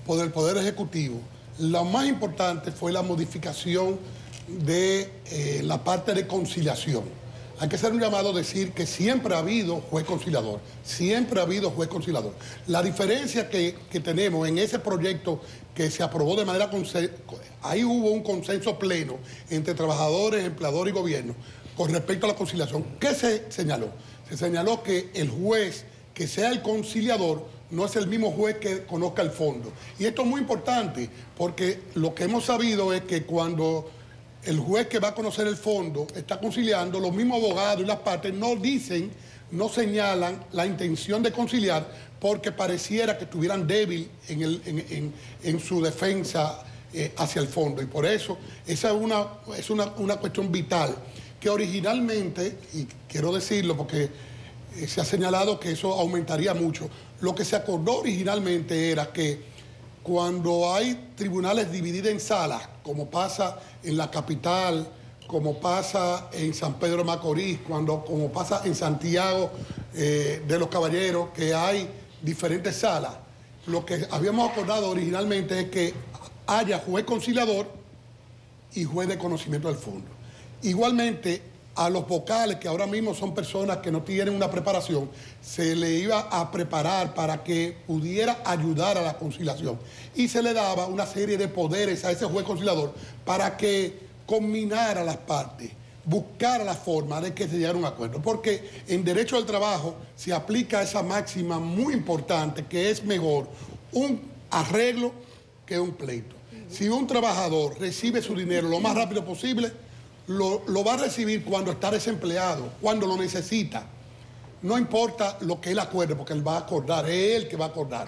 por el Poder Ejecutivo, la más importante fue la modificación de la parte de conciliación. Hay que hacer un llamado a decir que siempre ha habido juez conciliador, siempre ha habido juez conciliador. La diferencia que tenemos en ese proyecto que se aprobó de manera ahí hubo un consenso pleno entre trabajadores, empleadores y gobierno con respecto a la conciliación. ¿Qué se señaló? Se señaló que el juez que sea el conciliador no es el mismo juez que conozca el fondo. Y esto es muy importante porque lo que hemos sabido es que cuando el juez que va a conocer el fondo está conciliando, los mismos abogados y las partes no señalan la intención de conciliar porque pareciera que estuvieran débil en su defensa hacia el fondo. Y por eso esa es una cuestión vital que originalmente, y quiero decirlo porque se ha señalado que eso aumentaría mucho, lo que se acordó originalmente era que cuando hay tribunales divididos en salas, como pasa en la capital, como pasa en San Pedro de Macorís, como pasa en Santiago de los Caballeros, que hay diferentes salas, lo que habíamos acordado originalmente es que haya juez conciliador y juez de conocimiento del fondo. Igualmente, a los vocales, que ahora mismo son personas que no tienen una preparación, se le iba a preparar para que pudiera ayudar a la conciliación. Y se le daba una serie de poderes a ese juez conciliador para que combinara las partes, buscara la forma de que se llegara a un acuerdo. Porque en derecho del trabajo se aplica esa máxima muy importante, que es mejor un arreglo que un pleito. Si un trabajador recibe su dinero lo más rápido posible, lo va a recibir cuando está desempleado, cuando lo necesita. No importa lo que él acuerde, porque él va a acordar, es él que va a acordar.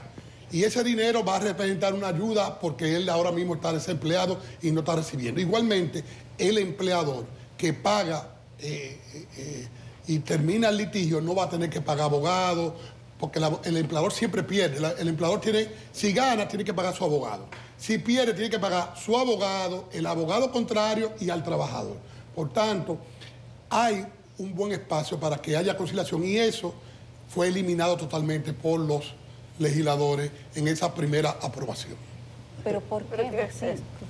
Y ese dinero va a representar una ayuda porque él ahora mismo está desempleado y no está recibiendo. Igualmente, el empleador que paga y termina el litigio no va a tener que pagar abogado, porque el empleador siempre pierde. El empleador si gana, tiene que pagar su abogado. Si pierde, tiene que pagar su abogado, el abogado contrario y al trabajador. Por tanto, hay un buen espacio para que haya conciliación y eso fue eliminado totalmente por los legisladores en esa primera aprobación. ¿Pero por qué?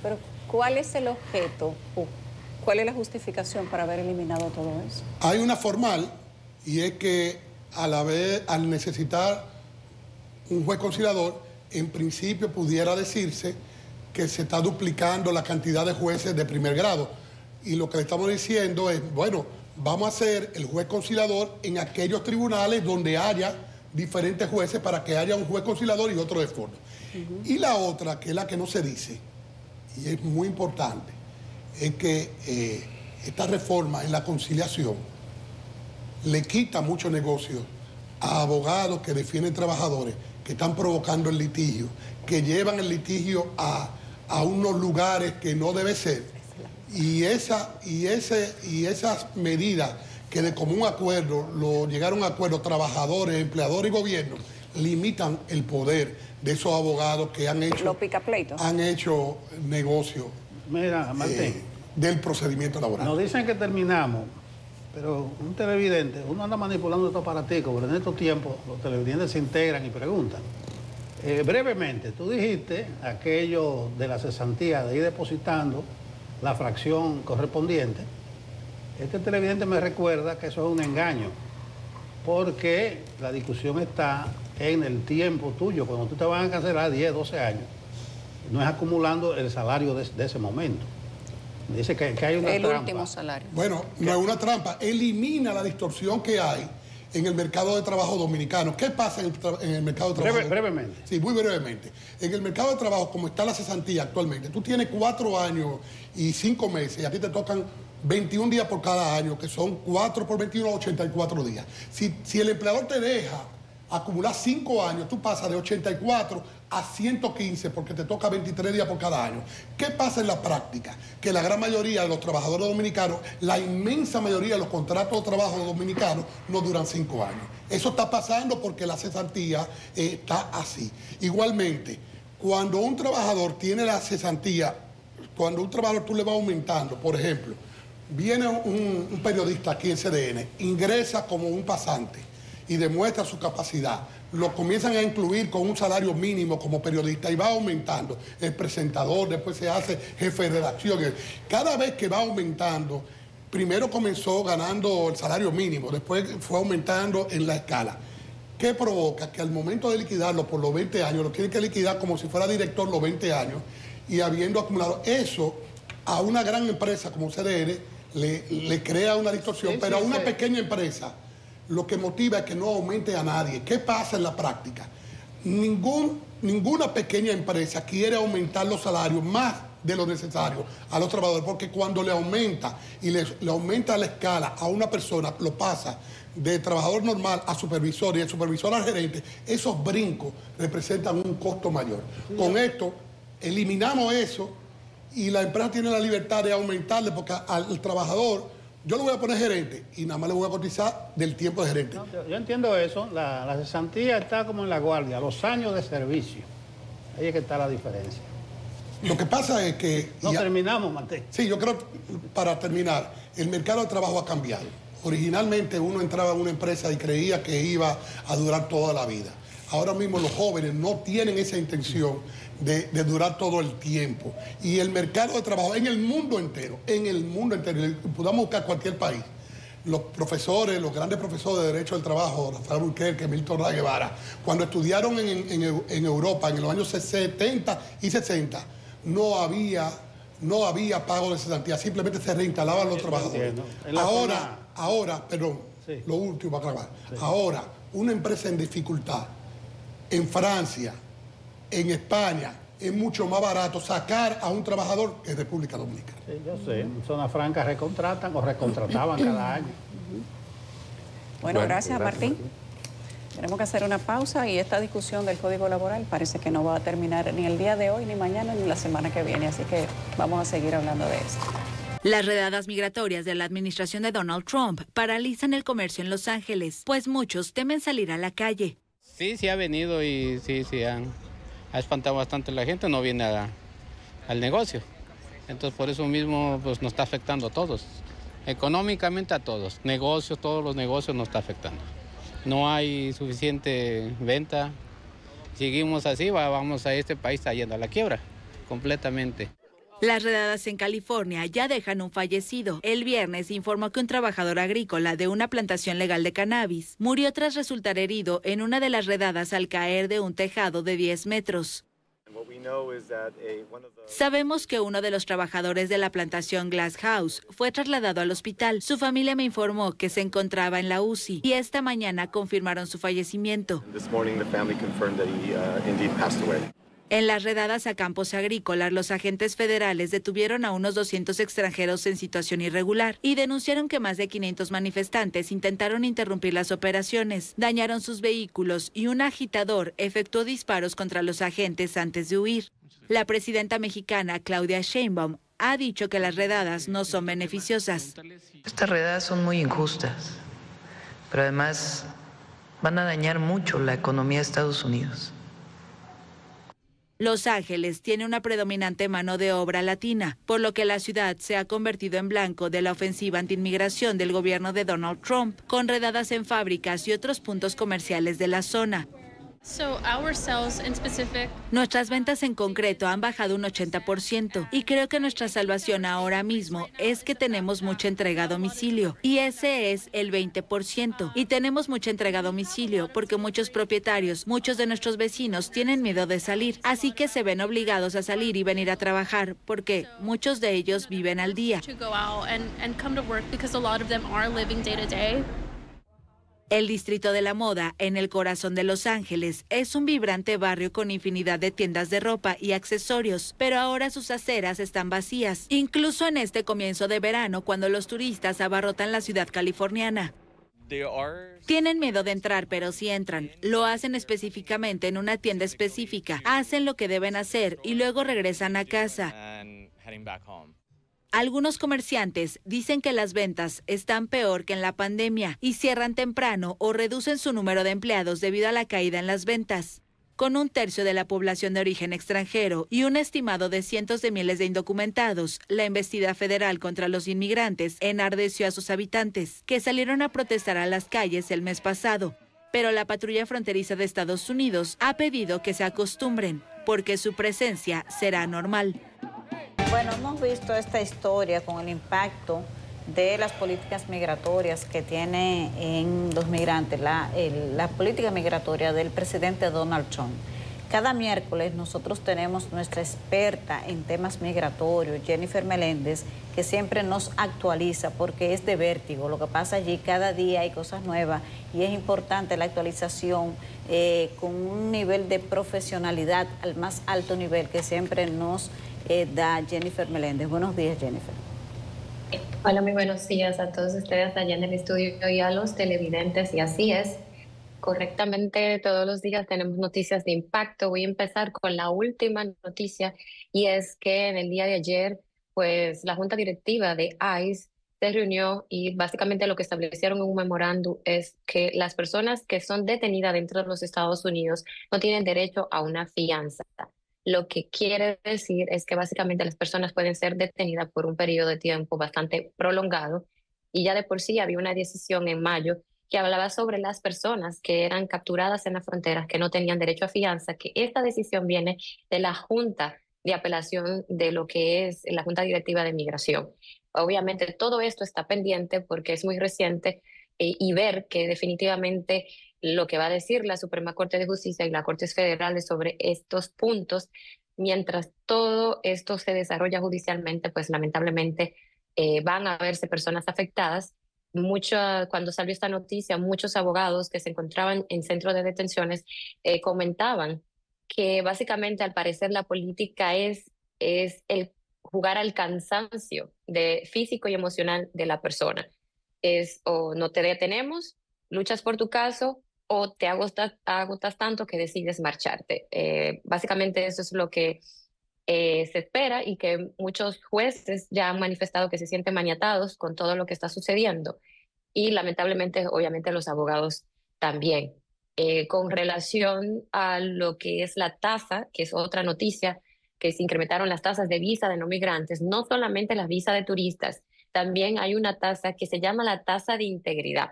¿Pero cuál es el objeto? ¿Cuál es la justificación para haber eliminado todo eso? Hay una formal y es que al necesitar un juez conciliador, en principio pudiera decirse que se está duplicando la cantidad de jueces de primer grado. Y lo que le estamos diciendo es, bueno, vamos a hacer el juez conciliador en aquellos tribunales donde haya diferentes jueces para que haya un juez conciliador y otro de fondo. Y la otra, que es la que no se dice, y es muy importante, es que esta reforma en la conciliación le quita mucho negocio a abogados que defienden trabajadores, que están provocando el litigio, que llevan el litigio a unos lugares que no debe ser. Y esas medidas que de común acuerdo llegaron a acuerdo trabajadores, empleadores y gobierno, limitan el poder de esos abogados que han hecho negocio. Mira, Martín, del procedimiento laboral. Nos dicen que terminamos, pero un televidente, uno anda manipulando estos aparaticos, pero en estos tiempos los televidentes se integran y preguntan. Brevemente, tú dijiste aquello de la cesantía, de ir depositando la fracción correspondiente. Este televidente me recuerda que eso es un engaño, porque la discusión está en el tiempo tuyo, cuando tú te vas a cancelar 10, 12 años, no es acumulando el salario de ese momento. Dice que hay una trampa. El último salario. Bueno, no es una trampa, elimina la distorsión que hay en el mercado de trabajo dominicano. ¿Qué pasa en el mercado de trabajo? Brevemente. Sí, muy brevemente. En el mercado de trabajo, como está la cesantía actualmente, tú tienes 4 años y 5 meses y a ti te tocan 21 días por cada año, que son 4 por 21, 84 días. Si el empleador te deja acumular 5 años, tú pasas de 84 a 115 porque te toca 23 días por cada año. ¿Qué pasa en la práctica? Que la gran mayoría de los trabajadores dominicanos, la inmensa mayoría de los contratos de trabajo dominicanos no duran 5 años. Eso está pasando porque la cesantía está así. Igualmente, cuando un trabajador tiene la cesantía, cuando un trabajador tú le vas aumentando, por ejemplo, viene un periodista aquí en CDN, ingresa como un pasante y demuestra su capacidad, lo comienzan a incluir con un salario mínimo como periodista y va aumentando. El presentador, después se hace jefe de redacción. Cada vez que va aumentando, primero comenzó ganando el salario mínimo, después fue aumentando en la escala. ¿Qué provoca? Que al momento de liquidarlo por los 20 años, lo tienen que liquidar como si fuera director los 20 años y habiendo acumulado eso, a una gran empresa como CDN le crea una distorsión, pero a una pequeña empresa lo que motiva es que no aumente a nadie. ¿Qué pasa en la práctica? Ninguna pequeña empresa quiere aumentar los salarios más de lo necesario a los trabajadores, porque cuando le aumenta y le aumenta la escala a una persona, lo pasa de trabajador normal a supervisor y de supervisor a gerente, esos brincos representan un costo mayor. Con esto eliminamos eso y la empresa tiene la libertad de aumentarle, porque al trabajador yo lo voy a poner gerente y nada más le voy a cotizar del tiempo de gerente. No, yo entiendo eso. La cesantía está como en la guardia, los años de servicio. Ahí es que está la diferencia. Lo que pasa es que... Terminamos, Martín. Sí, yo creo, para terminar, el mercado de trabajo ha cambiado. Originalmente uno entraba en una empresa y creía que iba a durar toda la vida. Ahora mismo los jóvenes no tienen esa intención de durar todo el tiempo. Y el mercado de trabajo en el mundo entero, podamos buscar cualquier país, los profesores, los grandes profesores de Derecho del Trabajo, Rafael Burquerque, Milton Ray Guevara, cuando estudiaron en Europa en los años 70 y 60, no había pago de cesantía, simplemente se reinstalaban los trabajadores. Lo último a acabar. Sí. Ahora, una empresa en dificultad, en Francia, en España, es mucho más barato sacar a un trabajador que en República Dominicana. Sí, yo sé. En Zona Franca recontratan o recontrataban cada año. Bueno, gracias Martín. Tenemos que hacer una pausa y esta discusión del Código Laboral parece que no va a terminar ni el día de hoy, ni mañana, ni la semana que viene. Así que vamos a seguir hablando de esto. Las redadas migratorias de la administración de Donald Trump paralizan el comercio en Los Ángeles, pues muchos temen salir a la calle. Sí ha venido y sí ha espantado bastante a la gente, no viene al negocio. Entonces por eso mismo pues nos está afectando a todos, económicamente a todos, negocios, todos los negocios nos está afectando. No hay suficiente venta, seguimos así, vamos a este país está yendo a la quiebra completamente. Las redadas en California ya dejan un fallecido. El viernes informó que un trabajador agrícola de una plantación legal de cannabis murió tras resultar herido en una de las redadas al caer de un tejado de 10 metros. Sabemos que uno de los trabajadores de la plantación Glass House fue trasladado al hospital. Su familia me informó que se encontraba en la UCI y esta mañana confirmaron su fallecimiento. En las redadas a campos agrícolas, los agentes federales detuvieron a unos 200 extranjeros en situación irregular y denunciaron que más de 500 manifestantes intentaron interrumpir las operaciones, dañaron sus vehículos y un agitador efectuó disparos contra los agentes antes de huir. La presidenta mexicana, Claudia Sheinbaum, ha dicho que las redadas no son beneficiosas. Estas redadas son muy injustas, pero además van a dañar mucho la economía de Estados Unidos. Los Ángeles tiene una predominante mano de obra latina, por lo que la ciudad se ha convertido en blanco de la ofensiva antiinmigración del gobierno de Donald Trump, con redadas en fábricas y otros puntos comerciales de la zona. Nuestras ventas en concreto han bajado un 80% y creo que nuestra salvación ahora mismo es que tenemos mucha entrega a domicilio y ese es el 20%. Y tenemos mucha entrega a domicilio porque muchos propietarios, muchos de nuestros vecinos tienen miedo de salir, así que se ven obligados a salir y venir a trabajar porque muchos de ellos viven al día. El Distrito de la Moda, en el corazón de Los Ángeles, es un vibrante barrio con infinidad de tiendas de ropa y accesorios, pero ahora sus aceras están vacías, incluso en este comienzo de verano, cuando los turistas abarrotan la ciudad californiana. Tienen miedo de entrar, pero si entran, lo hacen específicamente en una tienda específica, hacen lo que deben hacer y luego regresan a casa. Algunos comerciantes dicen que las ventas están peor que en la pandemia y cierran temprano o reducen su número de empleados debido a la caída en las ventas. Con un tercio de la población de origen extranjero y un estimado de cientos de miles de indocumentados, la embestida federal contra los inmigrantes enardeció a sus habitantes, que salieron a protestar a las calles el mes pasado. Pero la patrulla fronteriza de Estados Unidos ha pedido que se acostumbren, porque su presencia será normal. Bueno, hemos visto esta historia con el impacto de las políticas migratorias que tiene en los migrantes, la política migratoria del presidente Donald Trump. Cada miércoles nosotros tenemos nuestra experta en temas migratorios, Jennifer Meléndez, que siempre nos actualiza porque es de vértigo. Lo que pasa allí, cada día hay cosas nuevas y es importante la actualización con un nivel de profesionalidad al más alto nivel que siempre nos da Jennifer Meléndez. Buenos días, Jennifer. Hola, muy buenos días a todos ustedes allá en el estudio y a los televidentes. Y así es, correctamente todos los días tenemos noticias de impacto. Voy a empezar con la última noticia y es que en el día de ayer, pues la Junta Directiva de ICE se reunió y básicamente lo que establecieron en un memorándum es que las personas que son detenidas dentro de los Estados Unidos no tienen derecho a una fianza. Lo que quiere decir es que básicamente las personas pueden ser detenidas por un periodo de tiempo bastante prolongado y ya de por sí había una decisión en mayo que hablaba sobre las personas que eran capturadas en las fronteras que no tenían derecho a fianza, que esta decisión viene de la Junta de Apelación de lo que es la Junta Directiva de Migración. Obviamente todo esto está pendiente porque es muy reciente y ver que definitivamente lo que va a decir la Suprema Corte de Justicia y las Cortes Federales sobre estos puntos, mientras todo esto se desarrolla judicialmente, pues lamentablemente van a verse personas afectadas. Cuando salió esta noticia, muchos abogados que se encontraban en centros de detenciones comentaban que básicamente al parecer la política es el jugar al cansancio físico y emocional de la persona. Es o no te detenemos, luchas por tu caso, o te agotas tanto que decides marcharte. Básicamente eso es lo que se espera y que muchos jueces ya han manifestado que se sienten maniatados con todo lo que está sucediendo y lamentablemente, obviamente, los abogados también. Con relación a lo que es la tasa, que es otra noticia, que se incrementaron las tasas de visa de no migrantes, no solamente las visas de turistas, también hay una tasa que se llama la tasa de integridad.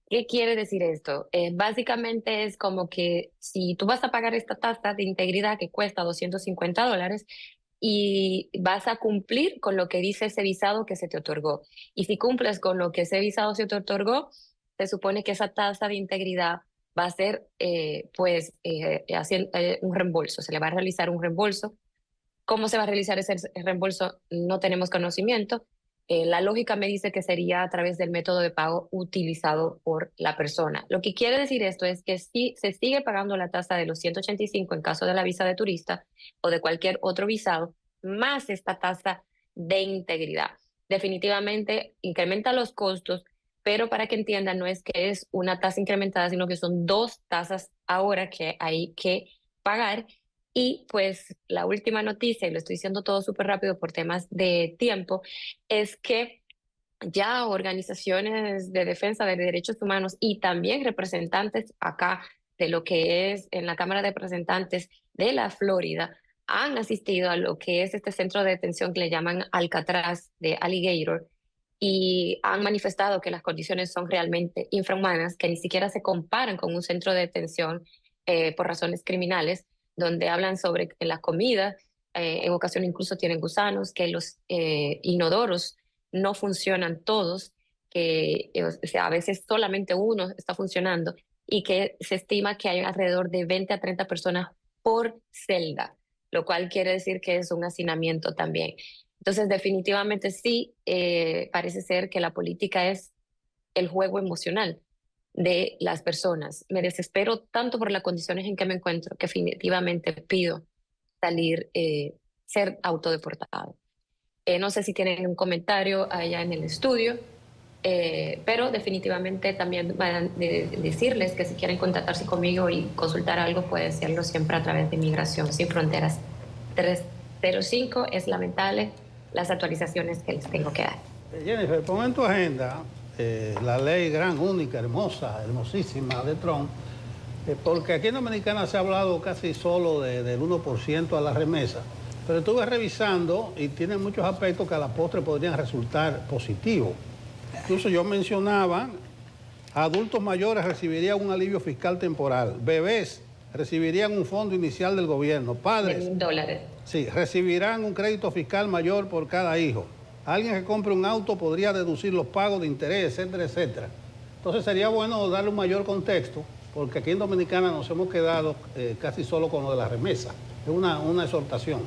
¿Qué quiere decir esto? Básicamente es como que si tú vas a pagar esta tasa de integridad que cuesta $250 y vas a cumplir con lo que dice ese visado que se te otorgó. Y si cumples con lo que ese visado se te otorgó, se supone que esa tasa de integridad va a ser un reembolso, se le va a realizar un reembolso. ¿Cómo se va a realizar ese reembolso? No tenemos conocimiento. La lógica me dice que sería a través del método de pago utilizado por la persona. Lo que quiere decir esto es que si se sigue pagando la tasa de los 185 en caso de la visa de turista o de cualquier otro visado, más esta tasa de integridad. Definitivamente incrementa los costos, pero para que entiendan, no es que es una tasa incrementada, sino que son dos tasas ahora que hay que pagar. Y pues la última noticia, y lo estoy diciendo todo súper rápido por temas de tiempo, es que ya organizaciones de defensa de derechos humanos y también representantes acá de lo que es en la Cámara de Representantes de la Florida han asistido a lo que es este centro de detención que le llaman Alcatraz de Alligator y han manifestado que las condiciones son realmente infrahumanas, que ni siquiera se comparan con un centro de detención por razones criminales, donde hablan sobre que la comida en ocasiones incluso tienen gusanos, que los inodoros no funcionan todos, que a veces solamente uno está funcionando y que se estima que hay alrededor de 20 a 30 personas por celda, lo cual quiere decir que es un hacinamiento también. Entonces, definitivamente sí, parece ser que la política es el juego emocional de las personas. Me desespero tanto por las condiciones en que me encuentro que definitivamente pido salir, ser autodeportado. No sé si tienen un comentario allá en el estudio, pero definitivamente también van a decirles que si quieren contactarse conmigo y consultar algo, puede hacerlo siempre a través de Migración Sin Fronteras 305. Es lamentable las actualizaciones que les tengo que dar. Jennifer, pon en tu agenda la ley gran, única, hermosa, hermosísima de Trump, porque aquí en Dominicana se ha hablado casi solo del 1% a la remesa, pero estuve revisando y tiene muchos aspectos que a la postre podrían resultar positivos. Incluso yo mencionaba, adultos mayores recibirían un alivio fiscal temporal, bebés recibirían un fondo inicial del gobierno, padres $1,000. Sí, recibirán un crédito fiscal mayor por cada hijo. Alguien que compre un auto podría deducir los pagos de interés, etcétera, etcétera. Entonces sería bueno darle un mayor contexto, porque aquí en Dominicana nos hemos quedado casi solo con lo de la remesa. Es una exhortación.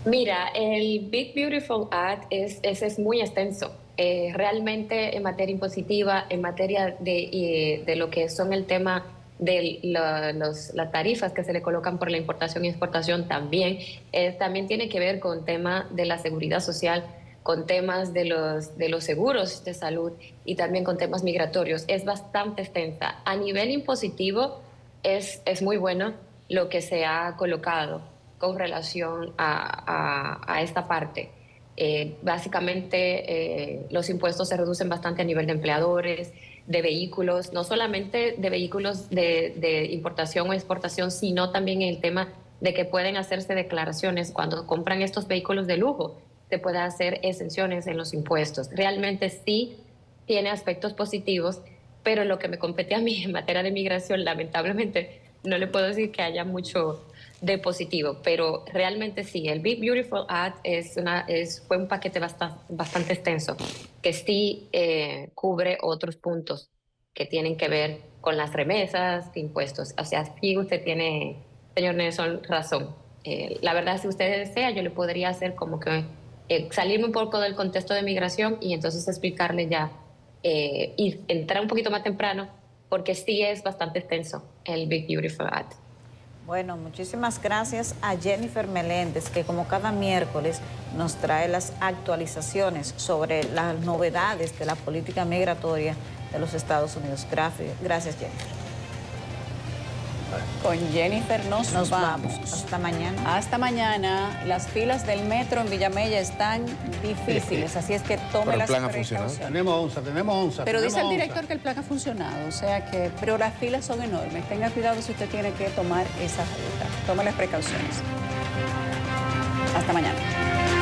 Mira, el Big Beautiful Act es muy extenso. Realmente en materia impositiva, en materia de lo que son el tema de las tarifas que se le colocan por la importación y exportación también tiene que ver con tema de la seguridad social, con temas de los seguros de salud y también con temas migratorios. Es bastante extensa. A nivel impositivo es muy bueno lo que se ha colocado con relación a esta parte. Básicamente los impuestos se reducen bastante a nivel de empleadores, de vehículos, no solamente de vehículos de importación o exportación, sino también el tema de que pueden hacerse declaraciones cuando compran estos vehículos de lujo, se puede hacer exenciones en los impuestos. Realmente sí tiene aspectos positivos, pero lo que me compete a mí en materia de migración, lamentablemente no le puedo decir que haya mucho de positivo, pero realmente sí, el Big Beautiful Act fue un paquete bastante extenso que sí cubre otros puntos que tienen que ver con las remesas de impuestos. O sea, sí usted tiene, señor Nelson, razón. La verdad, si usted desea, yo le podría hacer como que salirme un poco del contexto de migración y entonces explicarle ya y entrar un poquito más temprano, porque sí es bastante extenso el Big Beautiful Act. Bueno, muchísimas gracias a Jennifer Meléndez, que como cada miércoles nos trae las actualizaciones sobre las novedades de la política migratoria de los Estados Unidos. Gracias, Jennifer. Con Jennifer nos vamos. Hasta mañana. Hasta mañana. Las filas del metro en Villamella están difíciles, así es que tome las precauciones. Tenemos onza. Pero dice el director que el plan ha funcionado, o sea que, pero las filas son enormes. Tenga cuidado si usted tiene que tomar esa ruta. Tome las precauciones. Hasta mañana.